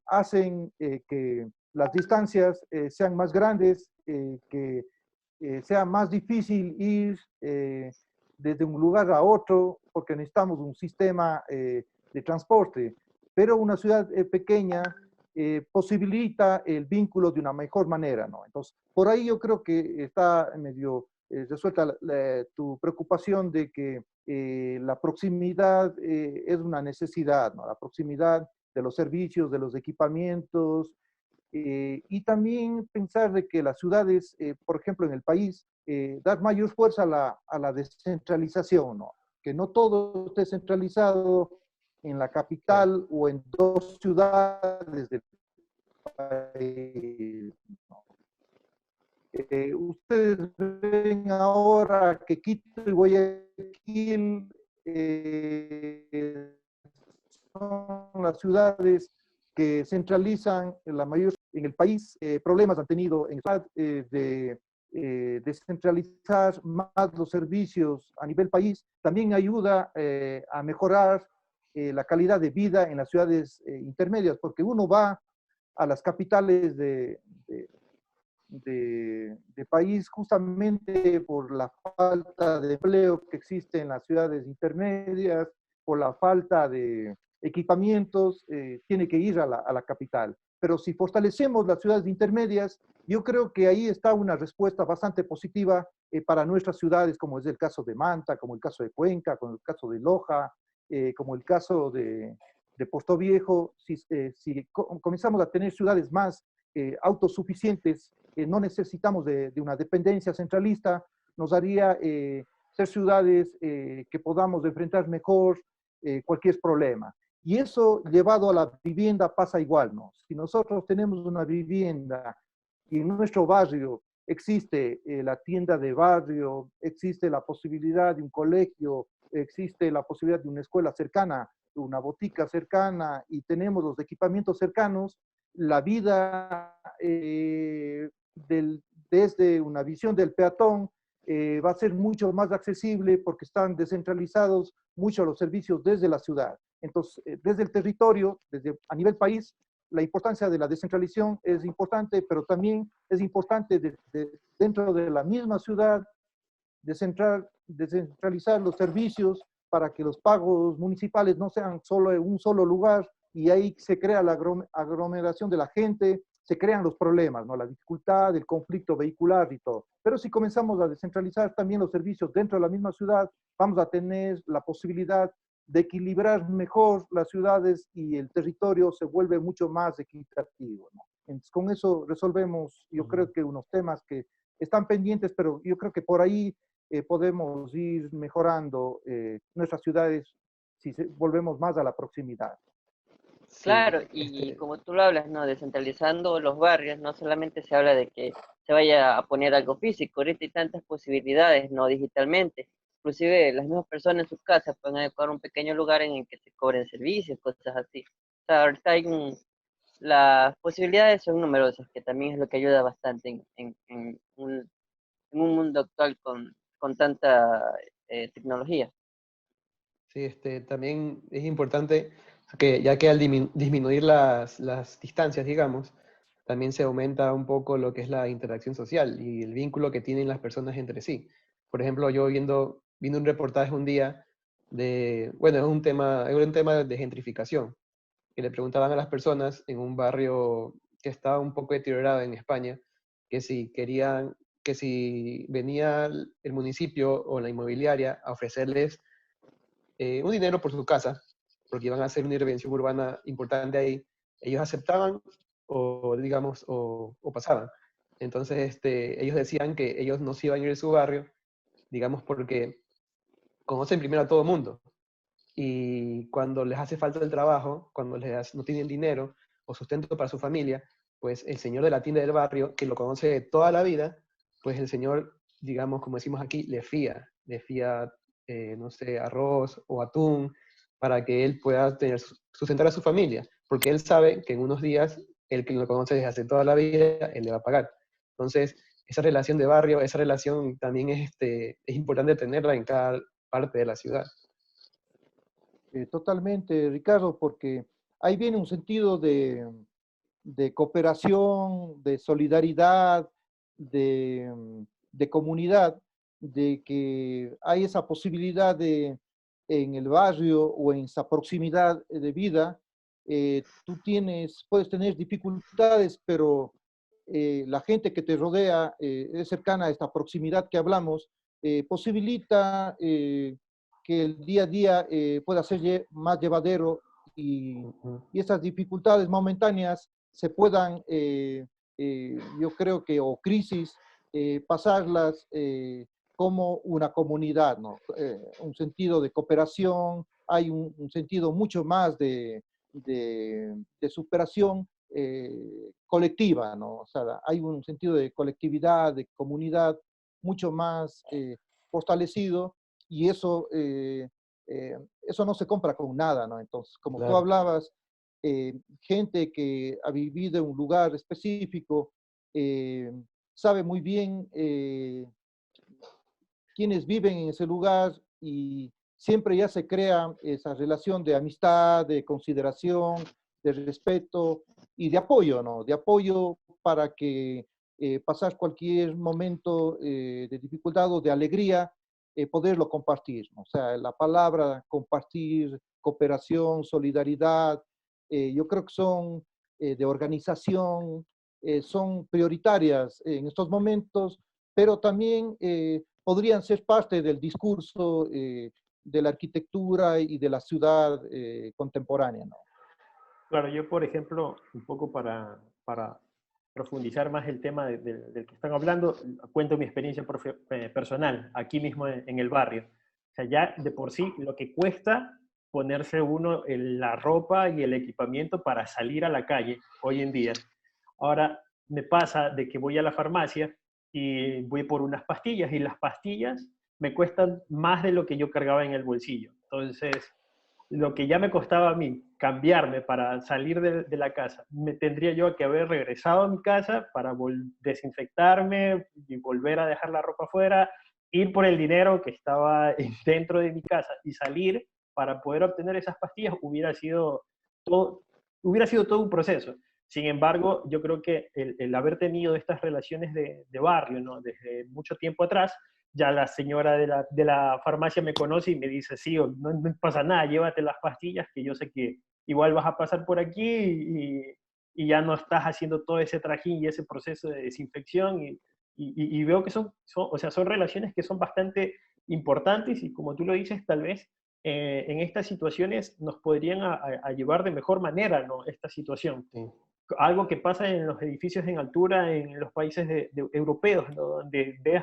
hacen que las distancias sean más grandes, que sea más difícil ir desde un lugar a otro porque necesitamos un sistema de transporte. Pero una ciudad pequeña posibilita el vínculo de una mejor manera, ¿no? Entonces, por ahí yo creo que está medio resuelta tu preocupación de que la proximidad es una necesidad, ¿no? La proximidad de los servicios, de los equipamientos, y también pensar de que las ciudades, por ejemplo, en el país, dar mayor fuerza a la descentralización, ¿no? Que no todo esté centralizado en la capital o en dos ciudades del país, ¿no? Ustedes ven ahora que Quito y Guayaquil son las ciudades que centralizan la mayor en el país. Problemas han tenido en de descentralizar más los servicios a nivel país, también ayuda a mejorar la calidad de vida en las ciudades intermedias, porque uno va a las capitales de país justamente por la falta de empleo que existe en las ciudades intermedias, por la falta de equipamientos, tiene que ir a la capital. Pero si fortalecemos las ciudades intermedias, yo creo que ahí está una respuesta bastante positiva para nuestras ciudades, como es el caso de Manta, como el caso de Cuenca, como el caso de Loja, como el caso de Portoviejo. Si comenzamos a tener ciudades más autosuficientes, no necesitamos de una dependencia centralista, nos haría ser ciudades que podamos enfrentar mejor cualquier problema. Y eso llevado a la vivienda pasa igual, ¿no? Si nosotros tenemos una vivienda y en nuestro barrio existe la tienda de barrio, existe la posibilidad de un colegio, existe la posibilidad de una escuela cercana, una botica cercana y tenemos los equipamientos cercanos, la vida desde una visión del peatón va a ser mucho más accesible porque están descentralizados muchos los servicios desde la ciudad. Entonces, desde el territorio, a nivel país, la importancia de la descentralización es importante, pero también es importante dentro de la misma ciudad descentralizar los servicios para que los pagos municipales no sean solo en un solo lugar, y ahí se crea la aglomeración de la gente, se crean los problemas, ¿no? La dificultad, el conflicto vehicular y todo. Pero si comenzamos a descentralizar también los servicios dentro de la misma ciudad, vamos a tener la posibilidad de equilibrar mejor las ciudades y el territorio se vuelve mucho más equitativo, ¿no? Entonces, con eso resolvemos, yo creo que unos temas que están pendientes, pero yo creo que por ahí podemos ir mejorando nuestras ciudades si volvemos más a la proximidad. Sí, Claro, y como tú lo hablas, ¿no? Descentralizando los barrios, no solamente se habla de que se vaya a poner algo físico, ahorita hay tantas posibilidades, ¿no? Digitalmente. Inclusive las mismas personas en sus casas pueden adecuar un pequeño lugar en el que se cobren servicios, cosas así. O sea, ahorita las posibilidades son numerosas, que también es lo que ayuda bastante en un mundo actual con tanta tecnología. sí, también es importante que ya que al disminuir las distancias, digamos, también se aumenta un poco lo que es la interacción social y el vínculo que tienen las personas entre sí. Por ejemplo, yo viendo un reportaje un día bueno, es un tema de gentrificación, que le preguntaban a las personas en un barrio que estaba un poco deteriorado en España, que si venía el municipio o la inmobiliaria a ofrecerles un dinero por su casa, porque iban a hacer una intervención urbana importante ahí, ellos aceptaban o, digamos, o pasaban. Entonces, ellos decían que ellos no se iban a ir de su barrio, digamos, porque conocen primero a todo el mundo. Y cuando les hace falta el trabajo, cuando no tienen dinero o sustento para su familia, pues el señor de la tienda del barrio, que lo conoce de toda la vida, pues el señor, digamos, como decimos aquí, le fía, no sé, arroz o atún para que él pueda sustentar a su familia, porque él sabe que en unos días, el que lo conoce desde hace toda la vida, él le va a pagar. Entonces, esa relación de barrio, esa relación también es importante tenerla en cada parte de la ciudad. Totalmente, Ricardo, porque ahí viene un sentido de cooperación, de solidaridad, de comunidad, de que hay esa posibilidad de en el barrio o en esa proximidad de vida, puedes tener dificultades, pero la gente que te rodea es cercana a esta proximidad que hablamos, posibilita que el día a día pueda ser más llevadero y estas dificultades momentáneas se puedan, yo creo que, o crisis, pasarlas como una comunidad, ¿no? Un sentido de cooperación, hay un sentido mucho más de superación colectiva, ¿no? O sea, hay un sentido de colectividad, de comunidad mucho más fortalecido y eso no se compra con nada, ¿no? Entonces, como tú Claro. hablabas, gente que ha vivido en un lugar específico sabe muy bien quienes viven en ese lugar y siempre ya se crea esa relación de amistad, de consideración, de respeto y de apoyo, ¿no? De apoyo para que pasar cualquier momento de dificultad o de alegría, poderlo compartir, ¿no? O sea, la palabra compartir, cooperación, solidaridad, yo creo que son de organización, son prioritarias en estos momentos, pero también podrían ser parte del discurso de la arquitectura y de la ciudad contemporánea, ¿no? Claro, yo, por ejemplo, un poco para profundizar más el tema del que están hablando, cuento mi experiencia personal, aquí mismo en el barrio. O sea, ya de por sí lo que cuesta ponerse uno la ropa y el equipamiento para salir a la calle hoy en día. Ahora me pasa de que voy a la farmacia y voy por unas pastillas y las pastillas me cuestan más de lo que yo cargaba en el bolsillo. Entonces, lo que ya me costaba a mí cambiarme para salir de la casa, me tendría yo que haber regresado a mi casa para desinfectarme y volver a dejar la ropa afuera, ir por el dinero que estaba dentro de mi casa y salir para poder obtener esas pastillas hubiera sido todo un proceso. Sin embargo, yo creo que el haber tenido estas relaciones de barrio, ¿no? Desde mucho tiempo atrás, ya la señora de la farmacia me conoce y me dice, sí, no pasa nada, llévate las pastillas que yo sé igual vas a pasar por aquí y ya no estás haciendo todo ese trajín y ese proceso de desinfección y veo que o sea, son relaciones que son bastante importantes y como tú lo dices, tal vez en estas situaciones nos podrían a llevar de mejor manera, ¿no? Esta situación. Sí. Algo que pasa en los edificios en altura en los países europeos, ¿no? Donde ves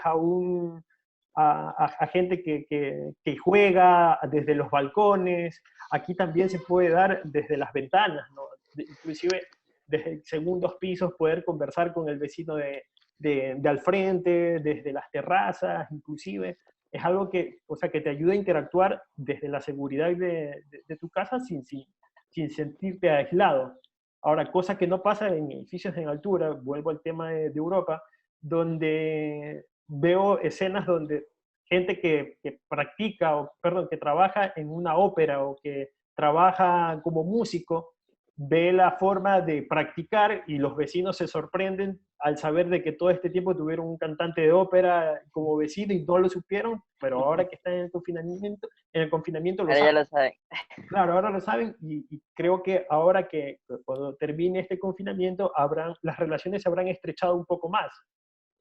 a gente que juega desde los balcones, aquí también se puede dar desde las ventanas, ¿no? Inclusive desde segundos pisos poder conversar con el vecino de al frente, desde las terrazas, inclusive. Es algo que, o sea, que te ayuda a interactuar desde la seguridad de tu casa sin sentirte aislado. Ahora, cosa que no pasa en edificios en altura, vuelvo al tema de Europa, donde veo escenas donde gente que practica, o perdón, que trabaja en una ópera o que trabaja como músico, ve la forma de practicar y los vecinos se sorprenden al saber de que todo este tiempo tuvieron un cantante de ópera como vecino y no lo supieron, pero ahora que están en el confinamiento lo Ahora ya saben. lo saben. Claro, ahora lo saben y creo que ahora que cuando termine este confinamiento las relaciones se habrán estrechado un poco más,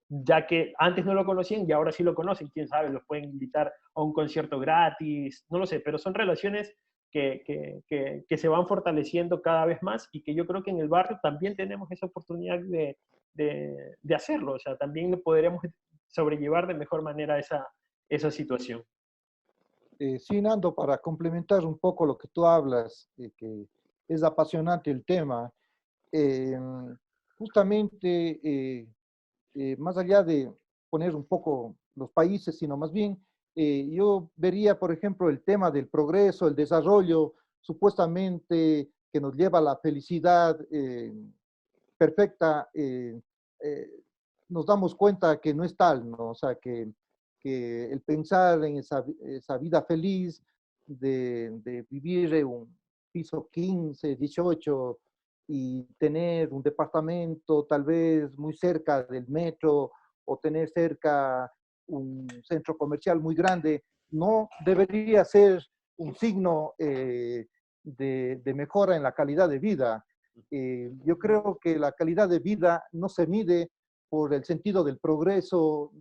ya que antes no lo conocían y ahora sí lo conocen, quién sabe, los pueden invitar a un concierto gratis, no lo sé, pero son relaciones que se van fortaleciendo cada vez más y que yo creo que en el barrio también tenemos esa oportunidad de hacerlo, o sea, también podremos sobrellevar de mejor manera esa situación. Sí, Nando, para complementar un poco lo que tú hablas, que es apasionante el tema, eh, justamente más allá de poner un poco los países, sino más bien yo vería, por ejemplo, el tema del progreso, el desarrollo, supuestamente que nos lleva a la felicidad perfecta, nos damos cuenta que no es tal, ¿no? O sea, que el pensar en esa vida feliz de vivir en un piso 15, 18 y tener un departamento tal vez muy cerca del metro o tener cerca un centro comercial muy grande, no debería ser un signo de mejora en la calidad de vida. Yo creo que la calidad de vida no se mide por el sentido del progreso,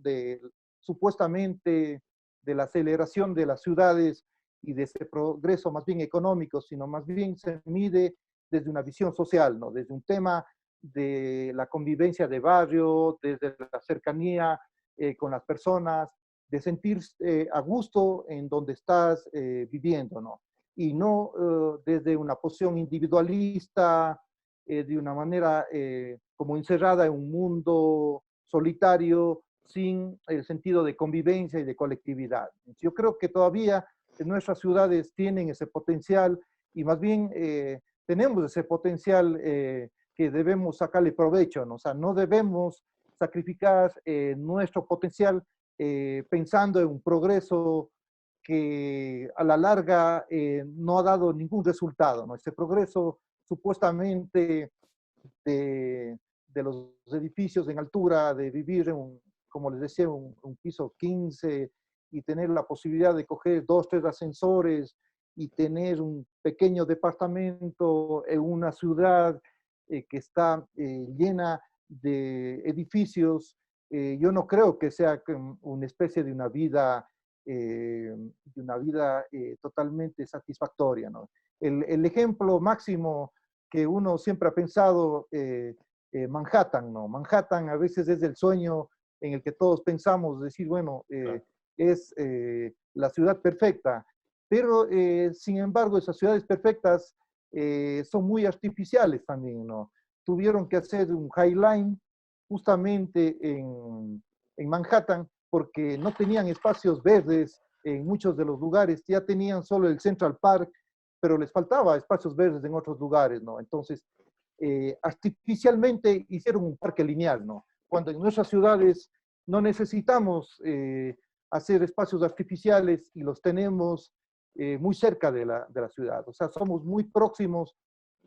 supuestamente de la aceleración de las ciudades y de ese progreso más bien económico, sino más bien se mide desde una visión social, ¿no? Desde un tema de la convivencia de barrio, desde la cercanía con las personas, de sentir a gusto en donde estás viviendo, ¿no? Y no desde una posición individualista, de una manera como encerrada en un mundo solitario, sin el sentido de convivencia y de colectividad. Yo creo que todavía nuestras ciudades tienen ese potencial y más bien tenemos ese potencial que debemos sacarle provecho, ¿no? O sea, no debemos sacrificar nuestro potencial pensando en un progreso que a la larga no ha dado ningún resultado, ¿no? Este progreso supuestamente de los edificios en altura, de vivir en como les decía, un piso 15 y tener la posibilidad de coger 2, 3 ascensores y tener un pequeño departamento en una ciudad que está llena de edificios, yo no creo que sea una especie de una vida totalmente satisfactoria, ¿no? El ejemplo máximo que uno siempre ha pensado, Manhattan, ¿no? Manhattan a veces es el sueño en el que todos pensamos, decir, bueno, es la ciudad perfecta, pero sin embargo esas ciudades perfectas son muy artificiales también, ¿no? Tuvieron que hacer un High Line justamente en Manhattan porque no tenían espacios verdes en muchos de los lugares, ya tenían solo el Central Park, pero les faltaba espacios verdes en otros lugares, ¿no? Entonces, artificialmente hicieron un parque lineal, ¿no? Cuando en nuestras ciudades no necesitamos hacer espacios artificiales y los tenemos muy cerca de la ciudad. O sea, somos muy próximos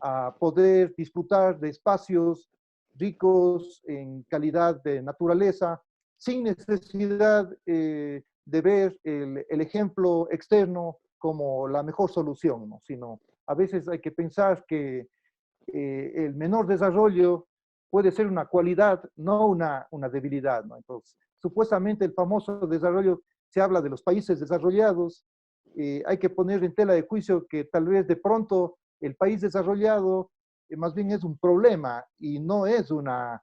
a poder disfrutar de espacios ricos en calidad de naturaleza, sin necesidad de ver el ejemplo externo como la mejor solución, ¿no? Sino a veces hay que pensar que el menor desarrollo puede ser una cualidad, no una debilidad, ¿no? Entonces, supuestamente el famoso desarrollo, se habla de los países desarrollados, hay que poner en tela de juicio que tal vez de pronto el país desarrollado más bien es un problema y no es una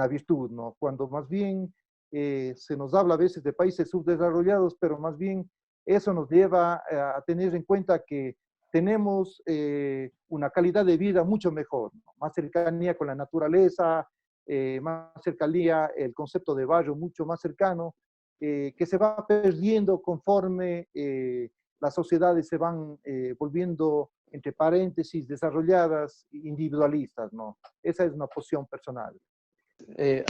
virtud, ¿no? Cuando más bien se nos habla a veces de países subdesarrollados, pero más bien eso nos lleva a tener en cuenta que tenemos una calidad de vida mucho mejor, ¿no? Más cercanía con la naturaleza, más cercanía, el concepto de barrio mucho más cercano, que se va perdiendo conforme las sociedades se van volviendo, entre paréntesis, desarrolladas, individualistas, ¿no? Esa es una posición personal.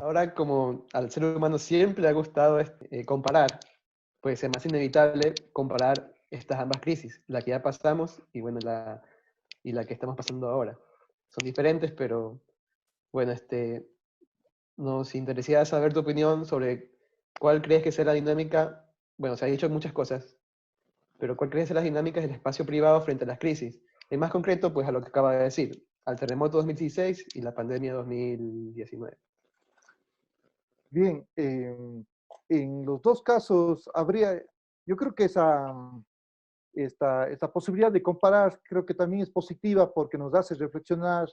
Ahora, como al ser humano siempre le ha gustado comparar, pues es más inevitable comparar estas ambas crisis, la que ya pasamos y bueno, y la que estamos pasando ahora. Son diferentes, pero bueno, nos interesaría saber tu opinión sobre cuál crees que sea la dinámica. Bueno, se ha dicho muchas cosas, pero cuál crees que sea las dinámicas del espacio privado frente a las crisis. En más concreto, pues a lo que acaba de decir, al terremoto 2016 y la pandemia 2019. Bien, en los dos casos habría, yo creo que esta posibilidad de comparar creo que también es positiva porque nos hace reflexionar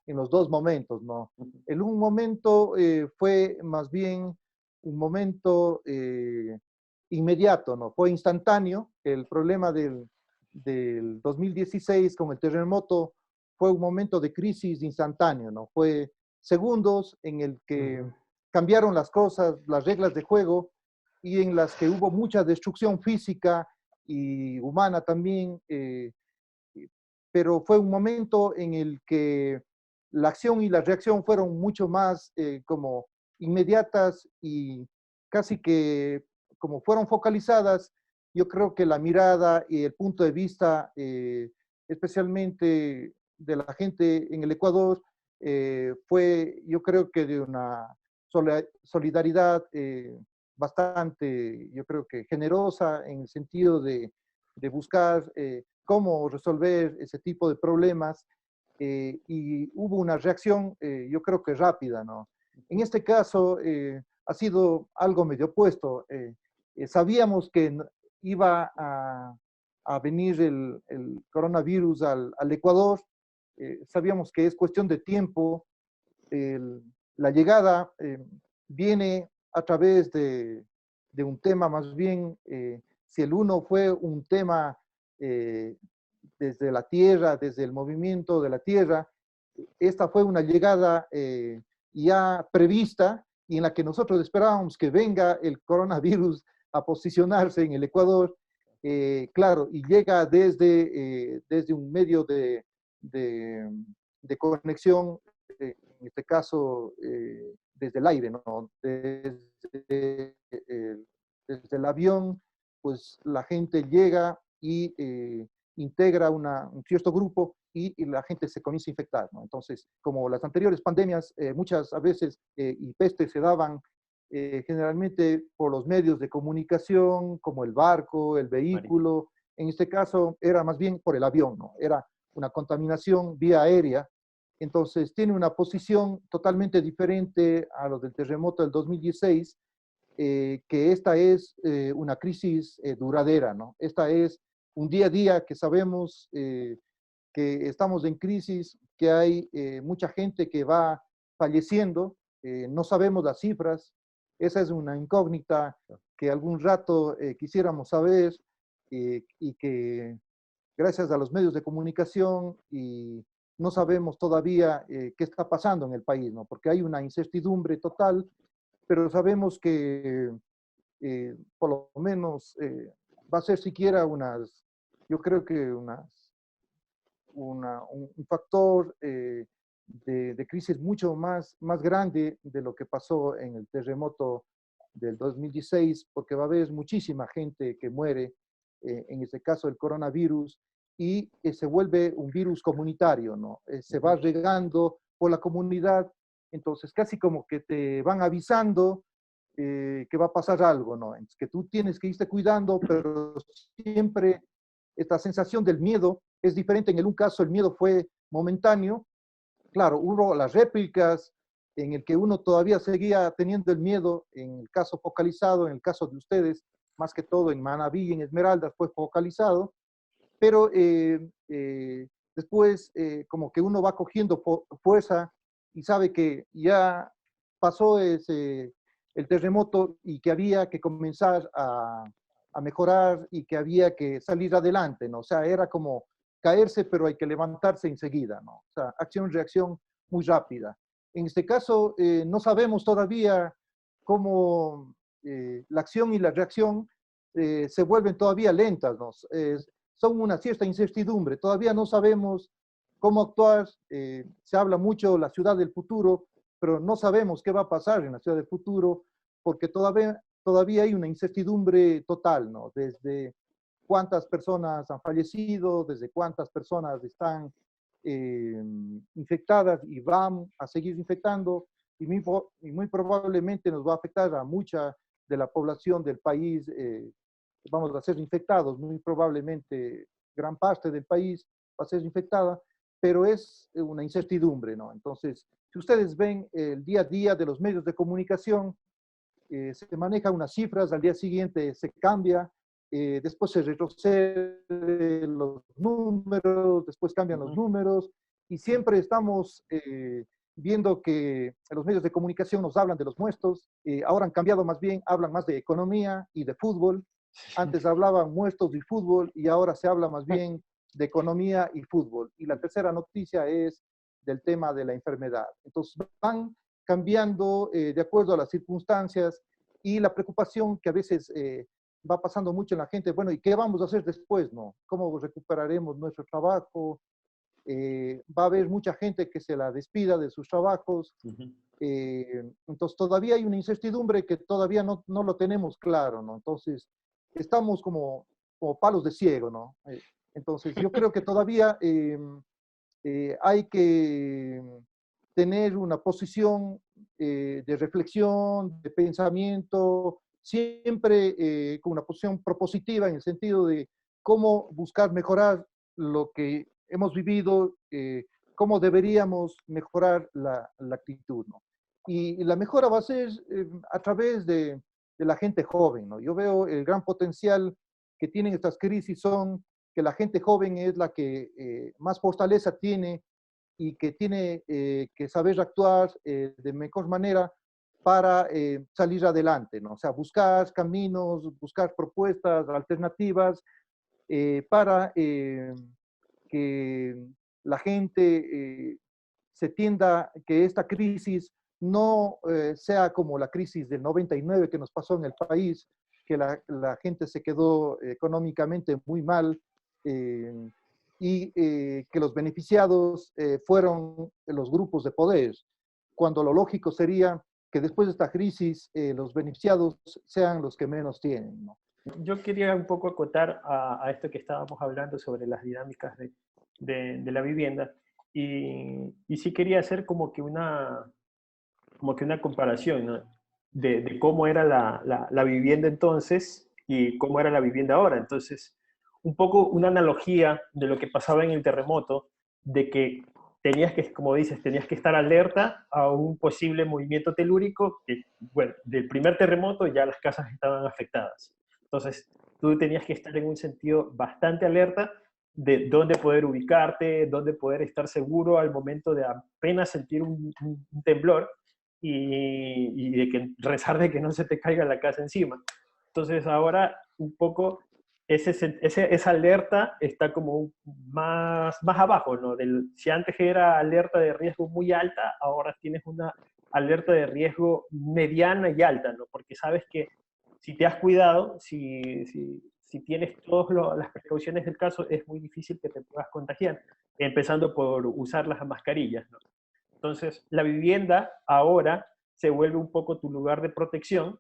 en los dos momentos, ¿no? En un momento fue más bien un momento inmediato, ¿no? Fue instantáneo. El problema del 2016 con el terremoto fue un momento de crisis instantáneo, ¿no? Fue segundos en el que cambiaron las cosas, las reglas de juego, y en las que hubo mucha destrucción física y humana también, pero fue un momento en el que la acción y la reacción fueron mucho más como inmediatas y casi que como fueron focalizadas, yo creo que la mirada y el punto de vista, especialmente de la gente en el Ecuador, fue yo creo que de una solidaridad bastante, yo creo que generosa en el sentido de buscar cómo resolver ese tipo de problemas y hubo una reacción, yo creo que rápida, ¿no? En este caso ha sido algo medio opuesto. Sabíamos que iba a venir el coronavirus al Ecuador, sabíamos que es cuestión de tiempo, la llegada viene a través de un tema más bien, si el uno fue un tema desde la tierra, desde el movimiento de la tierra, esta fue una llegada ya prevista y en la que nosotros esperábamos que venga el coronavirus a posicionarse en el Ecuador, claro, y llega desde un medio de conexión, en este caso desde el aire, ¿no? Desde el avión, pues la gente llega y integra un cierto grupo y la gente se comienza a infectar, ¿no? Entonces, como las anteriores pandemias, muchas veces y pestes se daban generalmente por los medios de comunicación, como el barco, el vehículo. En este caso era más bien por el avión, ¿no? Era una contaminación vía aérea. Entonces tiene una posición totalmente diferente a lo del terremoto del 2016, que esta es una crisis duradera, ¿no? Esta es un día a día que sabemos que estamos en crisis, que hay mucha gente que va falleciendo, no sabemos las cifras, esa es una incógnita que algún rato quisiéramos saber y que gracias a los medios de comunicación y no sabemos todavía qué está pasando en el país, ¿no? Porque hay una incertidumbre total, pero sabemos que por lo menos va a ser siquiera yo creo que un factor de crisis mucho más grande de lo que pasó en el terremoto del 2016, porque va a haber muchísima gente que muere, en este caso el coronavirus, y se vuelve un virus comunitario, ¿no? Se va regando por la comunidad, entonces casi como que te van avisando que va a pasar algo, ¿no? Es que tú tienes que irte cuidando, pero siempre esta sensación del miedo es diferente. En el un caso el miedo fue momentáneo. Claro, hubo las réplicas en el que uno todavía seguía teniendo el miedo, en el caso focalizado, en el caso de ustedes, más que todo en Manabí y en Esmeraldas fue focalizado, pero después como que uno va cogiendo fuerza y sabe que ya pasó el terremoto y que había que comenzar a mejorar y que había que salir adelante, ¿no? O sea, era como caerse, pero hay que levantarse enseguida, ¿no? O sea, acción-reacción muy rápida. En este caso, no sabemos todavía cómo la acción y la reacción se vuelven todavía lentas, ¿no? Son una cierta incertidumbre. Todavía no sabemos cómo actuar. Se habla mucho de la ciudad del futuro, pero no sabemos qué va a pasar en la ciudad del futuro porque todavía hay una incertidumbre total, ¿no? Desde cuántas personas han fallecido, desde cuántas personas están infectadas y van a seguir infectando, y muy probablemente nos va a afectar a mucha de la población del país. Vamos a ser infectados, muy probablemente gran parte del país va a ser infectada, pero es una incertidumbre, ¿no? Entonces, si ustedes ven el día a día de los medios de comunicación, se manejan unas cifras, al día siguiente se cambia, después se retroceden los números, después cambian los números, y siempre estamos viendo que los medios de comunicación nos hablan de los muertos, ahora han cambiado más bien, hablan más de economía y de fútbol. Antes hablaban muertos y fútbol y ahora se habla más bien de economía y fútbol. Y la tercera noticia es del tema de la enfermedad. Entonces van cambiando de acuerdo a las circunstancias y la preocupación que a veces va pasando mucho en la gente. Bueno, ¿y qué vamos a hacer después, no? ¿Cómo recuperaremos nuestro trabajo? Va a haber mucha gente que se la despida de sus trabajos. Entonces todavía hay una incertidumbre que todavía no lo tenemos claro, ¿no? Entonces estamos como palos de ciego, ¿no? Entonces yo creo que todavía hay que tener una posición de reflexión, de pensamiento, siempre con una posición propositiva en el sentido de cómo buscar mejorar lo que hemos vivido, cómo deberíamos mejorar la actitud, ¿no? Y la mejora va a ser a través de la gente joven, ¿no? Yo veo el gran potencial que tienen estas crisis son que la gente joven es la que más fortaleza tiene y que tiene que saber actuar de mejor manera para salir adelante, ¿no? O sea, buscar caminos, buscar propuestas alternativas para que la gente se tienda que esta crisis no sea como la crisis del 99 que nos pasó en el país, que la gente se quedó económicamente muy mal y que los beneficiados fueron los grupos de poder, cuando lo lógico sería que después de esta crisis los beneficiados sean los que menos tienen, ¿no? Yo quería un poco acotar a esto que estábamos hablando sobre las dinámicas de la vivienda y sí quería hacer como que una comparación, ¿no? De cómo era la vivienda entonces y cómo era la vivienda ahora. Entonces, un poco una analogía de lo que pasaba en el terremoto, de que tenías que, como dices, tenías que estar alerta a un posible movimiento telúrico, que, bueno, del primer terremoto ya las casas estaban afectadas. Entonces, tú tenías que estar en un sentido bastante alerta de dónde poder ubicarte, dónde poder estar seguro al momento de apenas sentir un temblor y de que rezar de que no se te caiga la casa encima. Entonces ahora un poco esa alerta está como más abajo, ¿no? Si antes era alerta de riesgo muy alta, ahora tienes una alerta de riesgo mediana y alta, ¿no? Porque sabes que si te has cuidado, si tienes todas las precauciones del caso, es muy difícil que te puedas contagiar, empezando por usar las mascarillas, ¿no? Entonces, la vivienda ahora se vuelve un poco tu lugar de protección,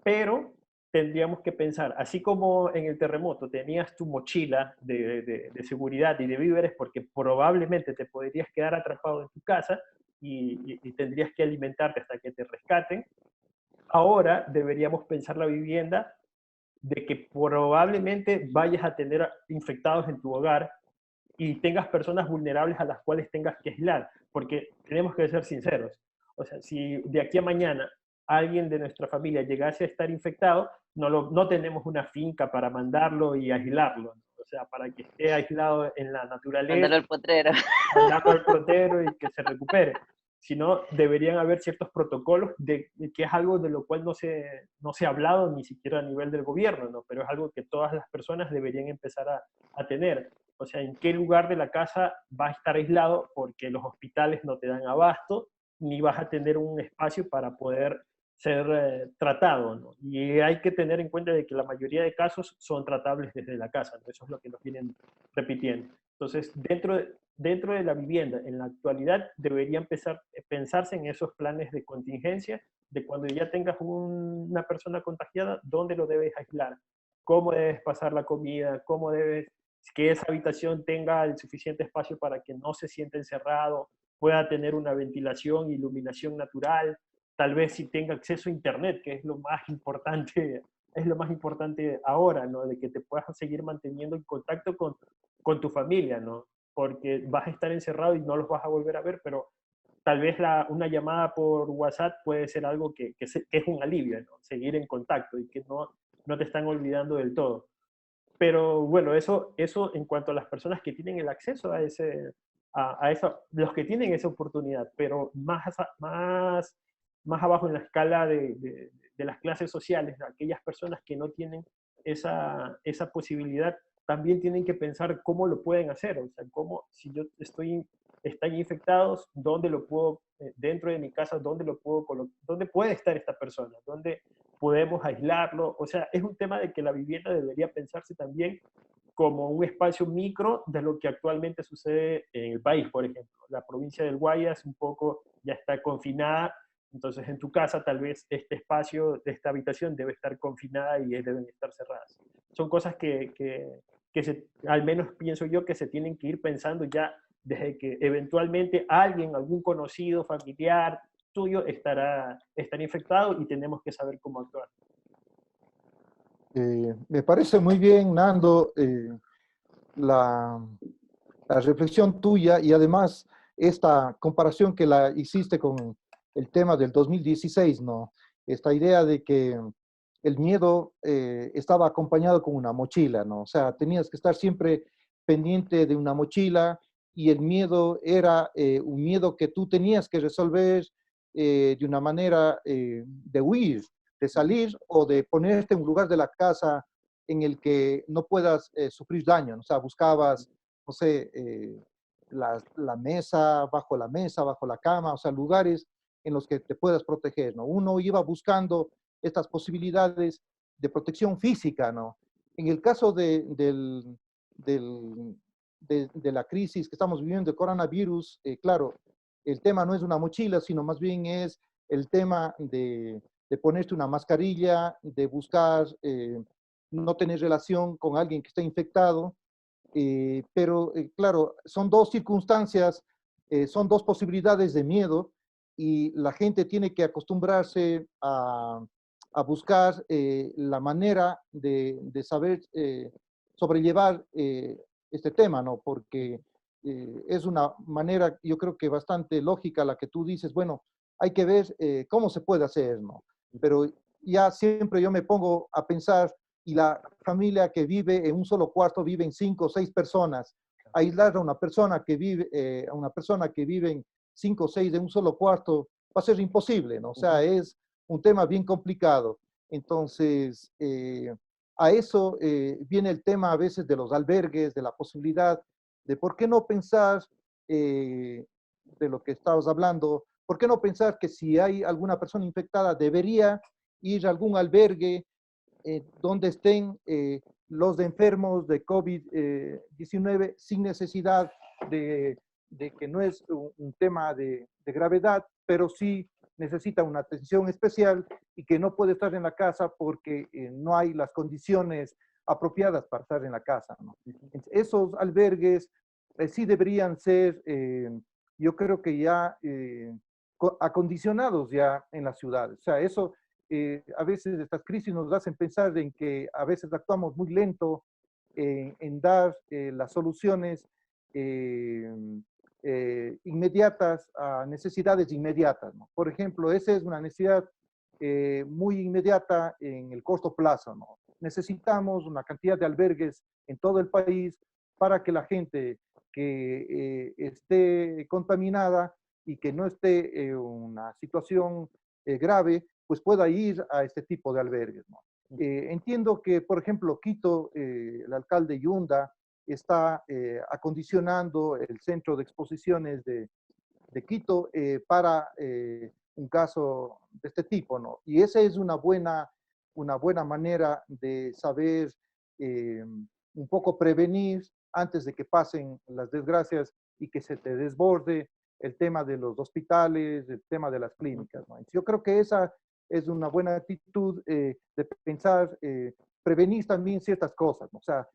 pero tendríamos que pensar, así como en el terremoto tenías tu mochila de seguridad y de víveres, porque probablemente te podrías quedar atrapado en tu casa y tendrías que alimentarte hasta que te rescaten, ahora deberíamos pensar la vivienda de que probablemente vayas a tener infectados en tu hogar y tengas personas vulnerables a las cuales tengas que aislar, porque tenemos que ser sinceros. O sea, si de aquí a mañana alguien de nuestra familia llegase a estar infectado, no tenemos una finca para mandarlo y aislarlo, ¿no? O sea, para que esté aislado en la naturaleza, Mandarlo al potrero. mandarlo al frutero y que se recupere. Sino deberían haber ciertos protocolos de que es algo de lo cual no se ha hablado ni siquiera a nivel del gobierno, ¿no? Pero es algo que todas las personas deberían empezar a tener. O sea, en qué lugar de la casa va a estar aislado porque los hospitales no te dan abasto, ni vas a tener un espacio para poder ser tratado, ¿no? Y hay que tener en cuenta de que la mayoría de casos son tratables desde la casa, ¿no? Eso es lo que nos vienen repitiendo. Entonces, dentro de la vivienda, en la actualidad, debería pensarse en esos planes de contingencia, de cuando ya tengas una persona contagiada, dónde lo debes aislar, cómo debes pasar la comida, cómo debes que esa habitación tenga el suficiente espacio para que no se sienta encerrado, pueda tener una ventilación, iluminación natural, tal vez si tenga acceso a internet, que es lo más importante ahora, ¿no? De que te puedas seguir manteniendo en contacto con tu familia, ¿no? Porque vas a estar encerrado y no los vas a volver a ver, pero tal vez una llamada por WhatsApp puede ser algo que es un alivio, ¿no? Seguir en contacto y que no te están olvidando del todo. Pero bueno, eso en cuanto a las personas que tienen el acceso a eso, los que tienen esa oportunidad, pero más abajo en la escala de las clases sociales, aquellas personas que no tienen esa posibilidad, también tienen que pensar cómo lo pueden hacer, o sea, cómo, si yo están infectados, ¿dónde lo puedo, dentro de mi casa, dónde lo puedo colocar, dónde puede estar esta persona, dónde podemos aislarlo? O sea, es un tema de que la vivienda debería pensarse también como un espacio micro de lo que actualmente sucede en el país, por ejemplo. La provincia del Guayas un poco ya está confinada, entonces en tu casa tal vez este espacio, esta habitación debe estar confinada y deben estar cerradas. Son cosas al menos pienso yo, que se tienen que ir pensando ya desde que eventualmente alguien, algún conocido, familiar tuyo estará infectado y tenemos que saber cómo actuar. Me parece muy bien, Nando, la, la reflexión tuya y además esta comparación que la hiciste con el tema del 2016, ¿no? Esta idea de que el miedo estaba acompañado con una mochila, ¿no? O sea, tenías que estar siempre pendiente de una mochila y el miedo era un miedo que tú tenías que resolver de una manera de huir, de salir o de ponerte en un lugar de la casa en el que no puedas sufrir daño, ¿no? O sea, buscabas, no sé, la mesa, bajo la cama, o sea, lugares en los que te puedas proteger, ¿no? Uno iba buscando estas posibilidades de protección física, ¿no? En el caso de la crisis que estamos viviendo, el coronavirus, claro, el tema no es una mochila, sino más bien es el tema de ponerte una mascarilla, de buscar no tener relación con alguien que está infectado, pero claro, son dos circunstancias, son dos posibilidades de miedo y la gente tiene que acostumbrarse a buscar la manera de saber sobrellevar este tema, ¿no? Porque es una manera, yo creo que bastante lógica la que tú dices, bueno, hay que ver cómo se puede hacer, ¿no? Pero ya siempre yo me pongo a pensar, y la familia que vive en un solo cuarto viven 5 o 6 personas. Aislar a una persona que vive en 5 o 6 de un solo cuarto va a ser imposible, ¿no? O sea, es un tema bien complicado. Entonces, a eso viene el tema a veces de los albergues, de la posibilidad de por qué no pensar de lo que estabas hablando, por qué no pensar que si hay alguna persona infectada debería ir a algún albergue donde estén los de enfermos de COVID-19 sin necesidad de que no es un tema de gravedad, pero sí necesita una atención especial y que no puede estar en la casa porque no hay las condiciones apropiadas para estar en la casa, ¿no? Esos albergues sí deberían ser, yo creo que ya acondicionados ya en las ciudades. O sea, eso a veces estas crisis nos hacen pensar en que a veces actuamos muy lento en dar las soluciones eh, inmediatas a necesidades inmediatas, ¿no? Por ejemplo, esa es una necesidad muy inmediata en el corto plazo, ¿no? Necesitamos una cantidad de albergues en todo el país para que la gente que esté contaminada y que no esté en una situación grave, pues pueda ir a este tipo de albergues, ¿no? Entiendo que, por ejemplo, Quito, el alcalde Yunda, está acondicionando el centro de exposiciones de Quito para un caso de este tipo, ¿no? Y esa es una buena manera de saber un poco prevenir antes de que pasen las desgracias y que se te desborde el tema de los hospitales, el tema de las clínicas, ¿no? Yo creo que esa es una buena actitud de pensar, prevenir también ciertas cosas, ¿no? O sea,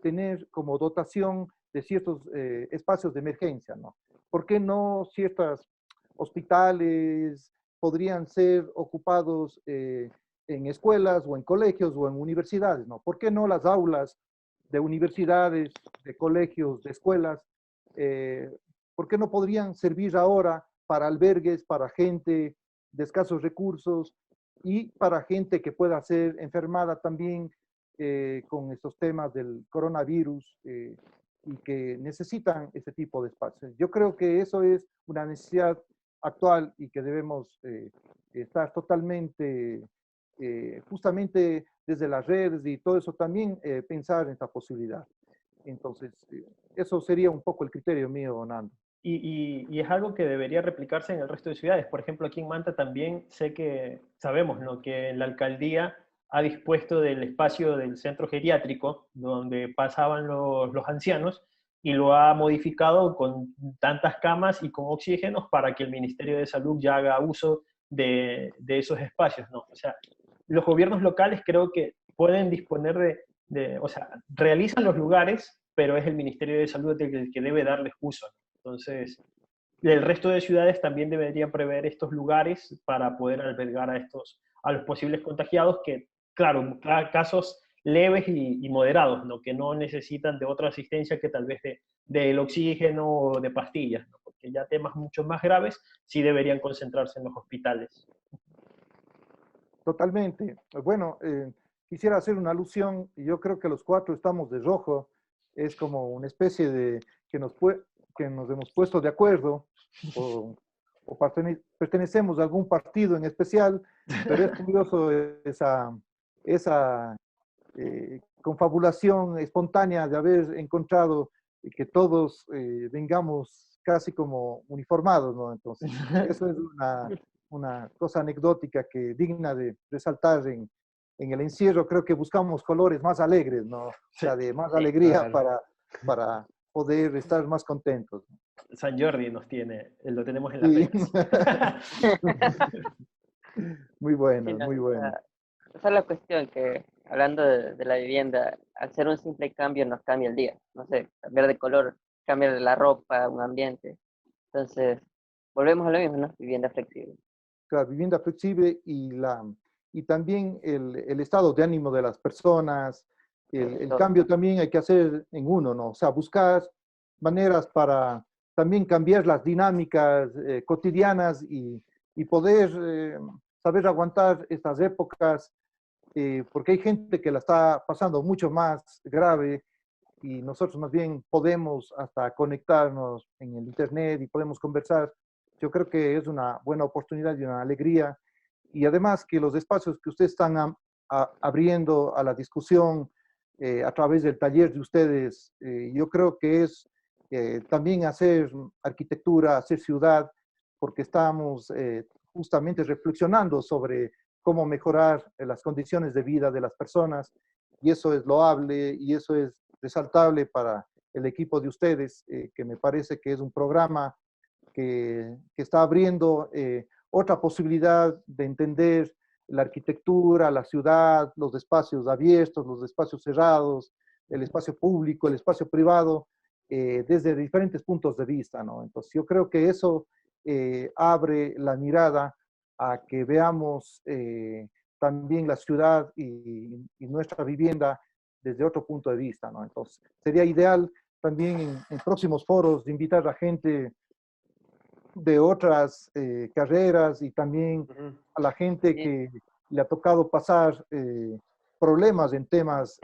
tener como dotación de ciertos espacios de emergencia, ¿no? ¿Por qué no ciertos hospitales podrían ser ocupados en escuelas o en colegios o en universidades, ¿no? ¿Por qué no las aulas de universidades, de colegios, de escuelas? ¿Por qué no podrían servir ahora para albergues, para gente de escasos recursos y para gente que pueda ser enfermada también con estos temas del coronavirus y que necesitan ese tipo de espacios? Yo creo que eso es una necesidad actual y que debemos estar totalmente, justamente desde las redes y todo eso también, pensar en esta posibilidad. Entonces, eso sería un poco el criterio mío, Nando. Y es algo que debería replicarse en el resto de ciudades. Por ejemplo, aquí en Manta también sabemos, ¿no?, que la alcaldía ha dispuesto del espacio del centro geriátrico donde pasaban los ancianos y lo ha modificado con tantas camas y con oxígenos para que el Ministerio de Salud ya haga uso de esos espacios, ¿no? O sea, los gobiernos locales creo que pueden disponer o sea, realizan los lugares, pero es el Ministerio de Salud el que debe darles uso, ¿no? Entonces, el resto de ciudades también deberían prever estos lugares para poder albergar a los posibles contagiados que, claro, casos leves y moderados, ¿no?, que no necesitan de otra asistencia que tal vez del oxígeno o de pastillas, ¿no?, porque ya temas mucho más graves sí deberían concentrarse en los hospitales. Totalmente. Bueno, quisiera hacer una alusión, y yo creo que los cuatro estamos de rojo, es como una especie de que nos hemos puesto de acuerdo o pertenecemos a algún partido en especial, pero es curioso esa confabulación espontánea de haber encontrado que todos vengamos casi como uniformados, ¿no? Entonces, eso es una cosa anecdótica que digna de resaltar en el encierro. Creo que buscamos colores más alegres, ¿no? O sea, de más alegría Claro. para poder estar más contentos. San Jordi lo tenemos en las Sí. venas. Muy Sí, bueno, no, muy bueno. esa es la cuestión, que hablando de la vivienda, al ser un simple cambio nos cambia el día. No sé, cambiar de color, cambiar la ropa, un ambiente. Entonces, volvemos a lo mismo, ¿no? Vivienda flexible. La vivienda flexible y también el estado de ánimo de las personas, el Todo. cambio también hay que hacer en uno, ¿no? O sea, buscar maneras para también cambiar las dinámicas cotidianas y poder saber aguantar estas épocas, porque hay gente que la está pasando mucho más grave y nosotros más bien podemos hasta conectarnos en el Internet y podemos conversar. Yo creo que es una buena oportunidad y una alegría. Y además que los espacios que ustedes están abriendo a la discusión a través del taller de ustedes, yo creo que es también hacer arquitectura, hacer ciudad, porque estamos justamente reflexionando sobre cómo mejorar las condiciones de vida de las personas, y eso es loable y eso es resaltable para el equipo de ustedes, que me parece que es un programa que está abriendo otra posibilidad de entender la arquitectura, la ciudad, los espacios abiertos, los espacios cerrados, el espacio público, el espacio privado, desde diferentes puntos de vista, ¿no? Entonces yo creo que eso abre la mirada a que veamos también la ciudad y nuestra vivienda desde otro punto de vista, ¿no? Entonces sería ideal también en próximos foros de invitar a gente de otras carreras y también a la gente Sí, que le ha tocado pasar problemas en temas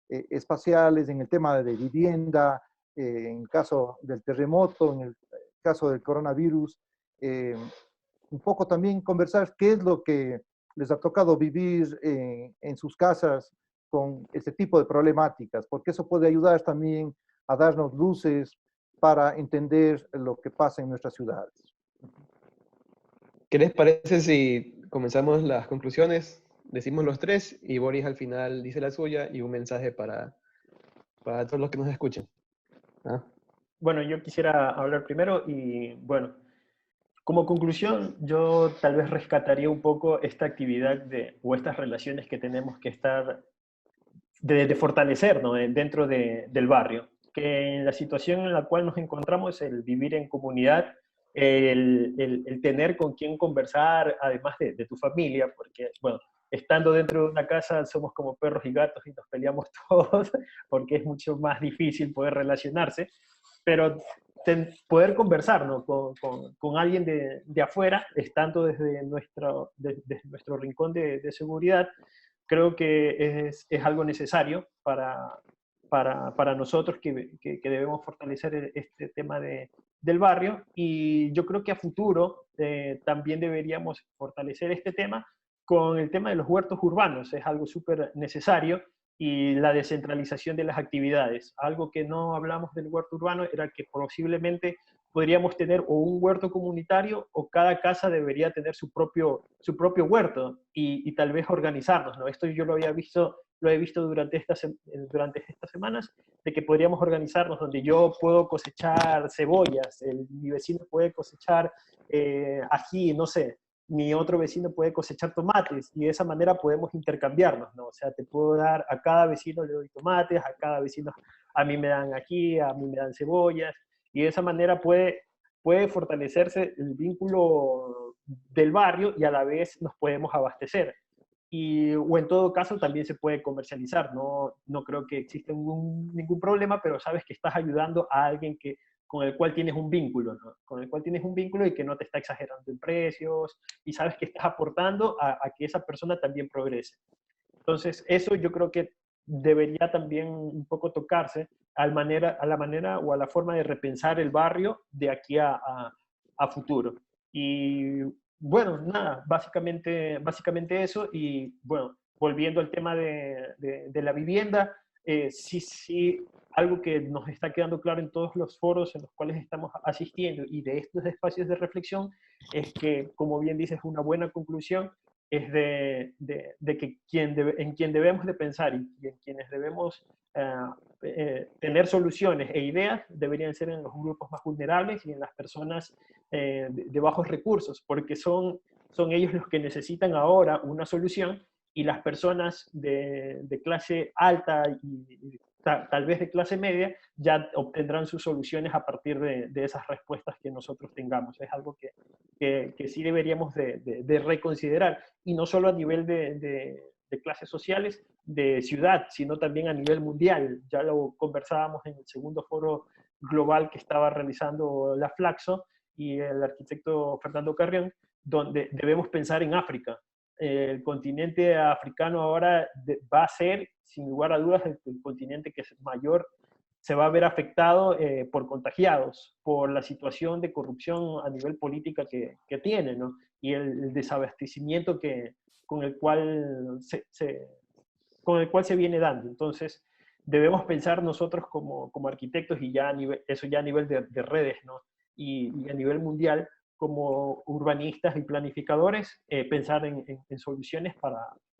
espaciales, en el tema de vivienda, en el caso del terremoto, en el caso del coronavirus. eh, un poco también conversar qué es lo que les ha tocado vivir en sus casas con este tipo de problemáticas, porque eso puede ayudar también a darnos luces para entender lo que pasa en nuestras ciudades. ¿Qué les parece si comenzamos las conclusiones? Decimos los tres y Boris al final dice la suya y un mensaje para todos los que nos escuchen. ¿Ah? Bueno, yo quisiera hablar primero y bueno, como conclusión, yo tal vez rescataría un poco esta actividad o estas relaciones que tenemos que estar, de fortalecer, ¿no? Dentro del barrio. Que en la situación en la cual nos encontramos, el vivir en comunidad, el tener con quién conversar, además de tu familia, porque, bueno, estando dentro de una casa somos como perros y gatos y nos peleamos todos, porque es mucho más difícil poder relacionarse, pero poder conversar, ¿no? Con alguien de afuera, estando desde nuestro rincón de seguridad, creo que es algo necesario para nosotros que debemos fortalecer este tema del barrio. Y yo creo que a futuro también deberíamos fortalecer este tema con el tema de los huertos urbanos. Es algo súper necesario, y la descentralización de las actividades. Algo que no hablamos del huerto urbano era que posiblemente podríamos tener o un huerto comunitario o cada casa debería tener su propio huerto y tal vez organizarnos, ¿no? Esto yo lo he visto durante estas semanas, de que podríamos organizarnos donde yo puedo cosechar cebollas, mi vecino puede cosechar ají, no sé, mi otro vecino puede cosechar tomates y de esa manera podemos intercambiarnos, ¿no? O sea, te puedo dar, a cada vecino le doy tomates, a cada vecino a mí me dan ají, a mí me dan cebollas, y de esa manera puede fortalecerse el vínculo del barrio y a la vez nos podemos abastecer. O en todo caso también se puede comercializar. No creo que exista ningún problema, pero sabes que estás ayudando a alguien con el cual tienes un vínculo, ¿no? Con el cual tienes un vínculo y que no te está exagerando en precios, y sabes que estás aportando a que esa persona también progrese. Entonces, eso yo creo que debería también un poco tocarse a la manera o a la forma de repensar el barrio de aquí a futuro. Y bueno, nada, básicamente eso. Y bueno, volviendo al tema de la vivienda, sí, algo que nos está quedando claro en todos los foros en los cuales estamos asistiendo y de estos espacios de reflexión es que, como bien dices, una buena conclusión es de que en quien debemos de pensar y en quienes debemos tener soluciones e ideas deberían ser en los grupos más vulnerables y en las personas de bajos recursos, porque son ellos los que necesitan ahora una solución, y las personas de clase alta y tal vez de clase media ya obtendrán sus soluciones a partir de esas respuestas que nosotros tengamos. Es algo que sí deberíamos de reconsiderar, y no solo a nivel de clases sociales, de ciudad, sino también a nivel mundial. Ya lo conversábamos en el segundo foro global que estaba realizando la Flaxo y el arquitecto Fernando Carrión, donde debemos pensar en África. El continente africano ahora va a ser, sin lugar a dudas, el continente que es mayor, se va a ver afectado por contagiados, por la situación de corrupción a nivel política que tiene, ¿no? Y el desabastecimiento con el cual con el cual se viene dando. Entonces, debemos pensar nosotros como arquitectos, y ya eso ya a nivel de redes, ¿no? Y a nivel mundial, como urbanistas y planificadores, pensar en soluciones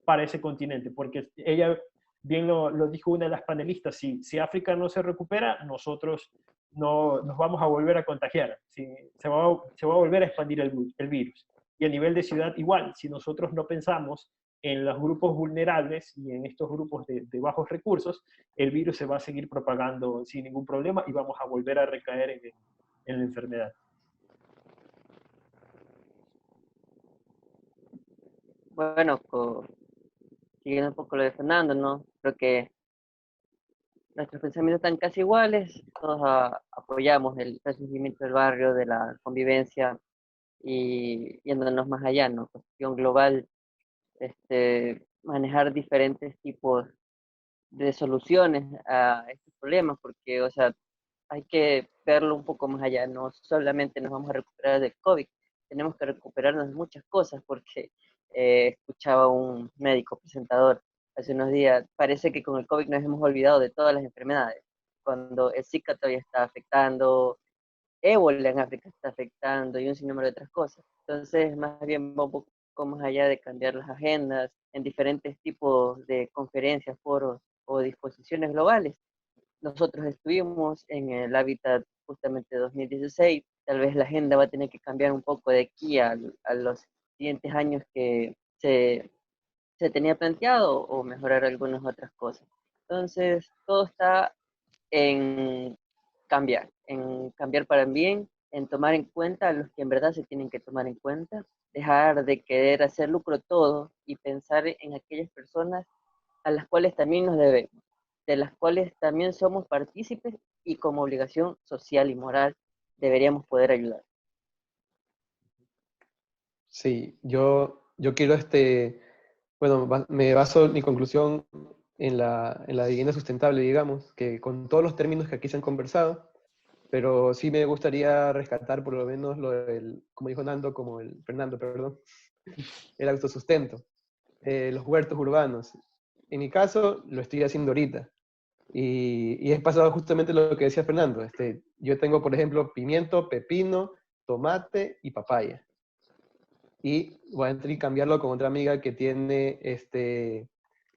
para ese continente, porque ella bien lo dijo una de las panelistas: si África no se recupera, nosotros no nos vamos a volver a contagiar, se va a volver a expandir el virus. Y a nivel de ciudad igual, si nosotros no pensamos en los grupos vulnerables y en estos grupos de bajos recursos, el virus se va a seguir propagando sin ningún problema y vamos a volver a recaer en la enfermedad. Bueno, siguiendo un poco lo de Fernando, ¿no? Creo que nuestros pensamientos están casi iguales, todos apoyamos el resurgimiento del barrio, de la convivencia y yéndonos más allá, ¿no? Cuestión global, manejar diferentes tipos de soluciones a estos problemas, porque, o sea, hay que verlo un poco más allá, no solamente nos vamos a recuperar del COVID, tenemos que recuperarnos de muchas cosas, porque escuchaba un médico presentador hace unos días, parece que con el COVID nos hemos olvidado de todas las enfermedades, cuando el Zika todavía está afectando, ébola en África está afectando y un sinnúmero de otras cosas. Entonces, más bien va un poco más allá de cambiar las agendas en diferentes tipos de conferencias, foros o disposiciones globales. Nosotros estuvimos en el Hábitat justamente 2016, tal vez la agenda va a tener que cambiar un poco de aquí a los siguientes años que se tenía planteado o mejorar algunas otras cosas. Entonces, todo está en cambiar para el bien, en tomar en cuenta a los que en verdad se tienen que tomar en cuenta, dejar de querer hacer lucro todo y pensar en aquellas personas a las cuales también nos debemos, de las cuales también somos partícipes y como obligación social y moral deberíamos poder ayudar. Sí, yo quiero, bueno, me baso en mi conclusión en la vivienda sustentable, digamos, que con todos los términos que aquí se han conversado, pero sí me gustaría rescatar por lo menos lo del, como dijo Fernando, perdón, el autosustento, los huertos urbanos. En mi caso, lo estoy haciendo ahorita. Y es pasado justamente lo que decía Fernando. Yo tengo, por ejemplo, pimiento, pepino, tomate y papaya. Y voy a intercambiarlo con otra amiga que tiene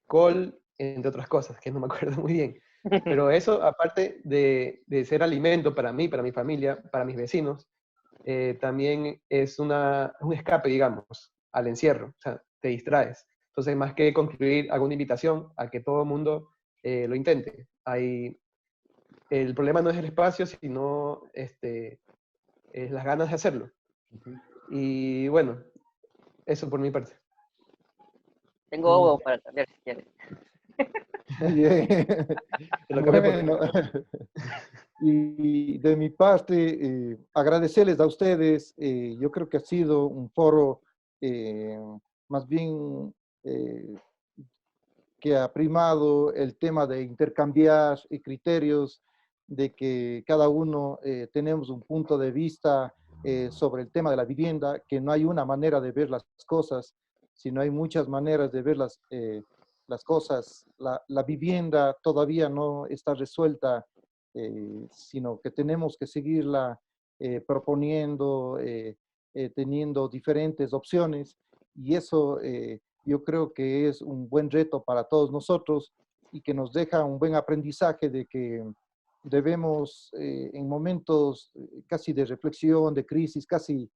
col, entre otras cosas, que no me acuerdo muy bien. Pero eso, aparte de ser alimento para mí, para mi familia, para mis vecinos, también es un escape, digamos, al encierro. O sea, te distraes. Entonces, más que concluir, hago una invitación a que todo el mundo lo intente. El problema no es el espacio, sino es las ganas de hacerlo. Y bueno, eso por mi parte. Tengo huevo para cambiar si quieres. Bien. Te lo cambio por- Bueno, y de mi parte, agradecerles a ustedes. Yo creo que ha sido un foro más bien que ha primado el tema de intercambiar criterios, de que cada uno tenemos un punto de vista sobre el tema de la vivienda, que no hay una manera de ver las cosas, sino hay muchas maneras de ver las cosas. La vivienda todavía no está resuelta, sino que tenemos que seguirla proponiendo, teniendo diferentes opciones, y eso yo creo que es un buen reto para todos nosotros y que nos deja un buen aprendizaje de que debemos en momentos casi de reflexión, de crisis, casi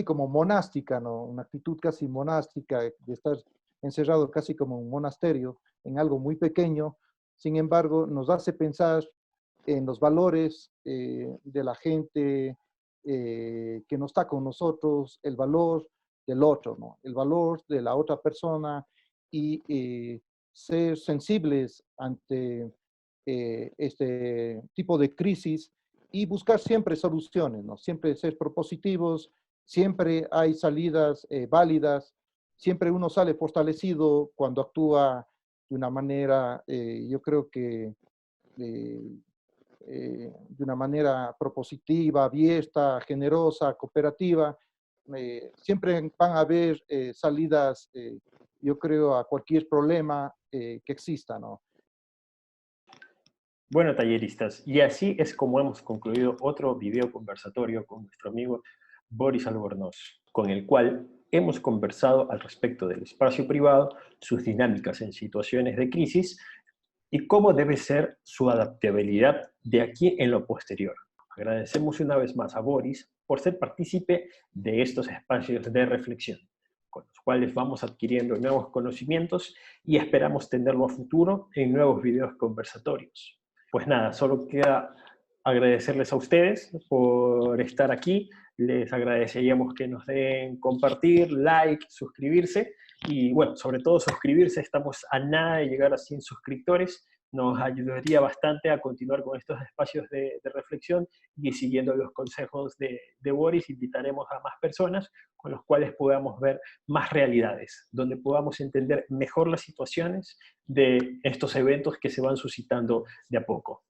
como monástica, ¿no? Una actitud casi monástica, de estar encerrado casi como un monasterio en algo muy pequeño. Sin embargo, nos hace pensar en los valores de la gente que no está con nosotros, el valor del otro, ¿no? El valor de la otra persona, y ser sensibles ante este tipo de crisis y buscar siempre soluciones, ¿no? Siempre ser propositivos, siempre hay salidas válidas, siempre uno sale fortalecido cuando actúa de una manera, yo creo que de una manera propositiva, abierta, generosa, cooperativa. Siempre van a haber salidas, yo creo, a cualquier problema que exista, ¿no? Bueno, talleristas, y así es como hemos concluido otro video conversatorio con nuestro amigo Boris Albornoz, con el cual hemos conversado al respecto del espacio privado, sus dinámicas en situaciones de crisis y cómo debe ser su adaptabilidad de aquí en lo posterior. Agradecemos una vez más a Boris por ser partícipe de estos espacios de reflexión, con los cuales vamos adquiriendo nuevos conocimientos y esperamos tenerlo a futuro en nuevos videos conversatorios. Pues nada, solo queda agradecerles a ustedes por estar aquí. Les agradeceríamos que nos den compartir, like, suscribirse y bueno, sobre todo suscribirse. Estamos a nada de llegar a 100 suscriptores nos ayudaría bastante a continuar con estos espacios de reflexión y siguiendo los consejos de Boris, invitaremos a más personas con los cuales podamos ver más realidades, donde podamos entender mejor las situaciones de estos eventos que se van suscitando de a poco.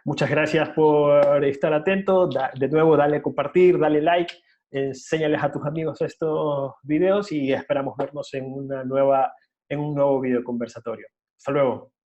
Muchas gracias por estar atento. De nuevo, dale a compartir, dale like, enséñales a tus amigos estos videos y esperamos vernos en un nuevo video conversatorio. Hasta luego.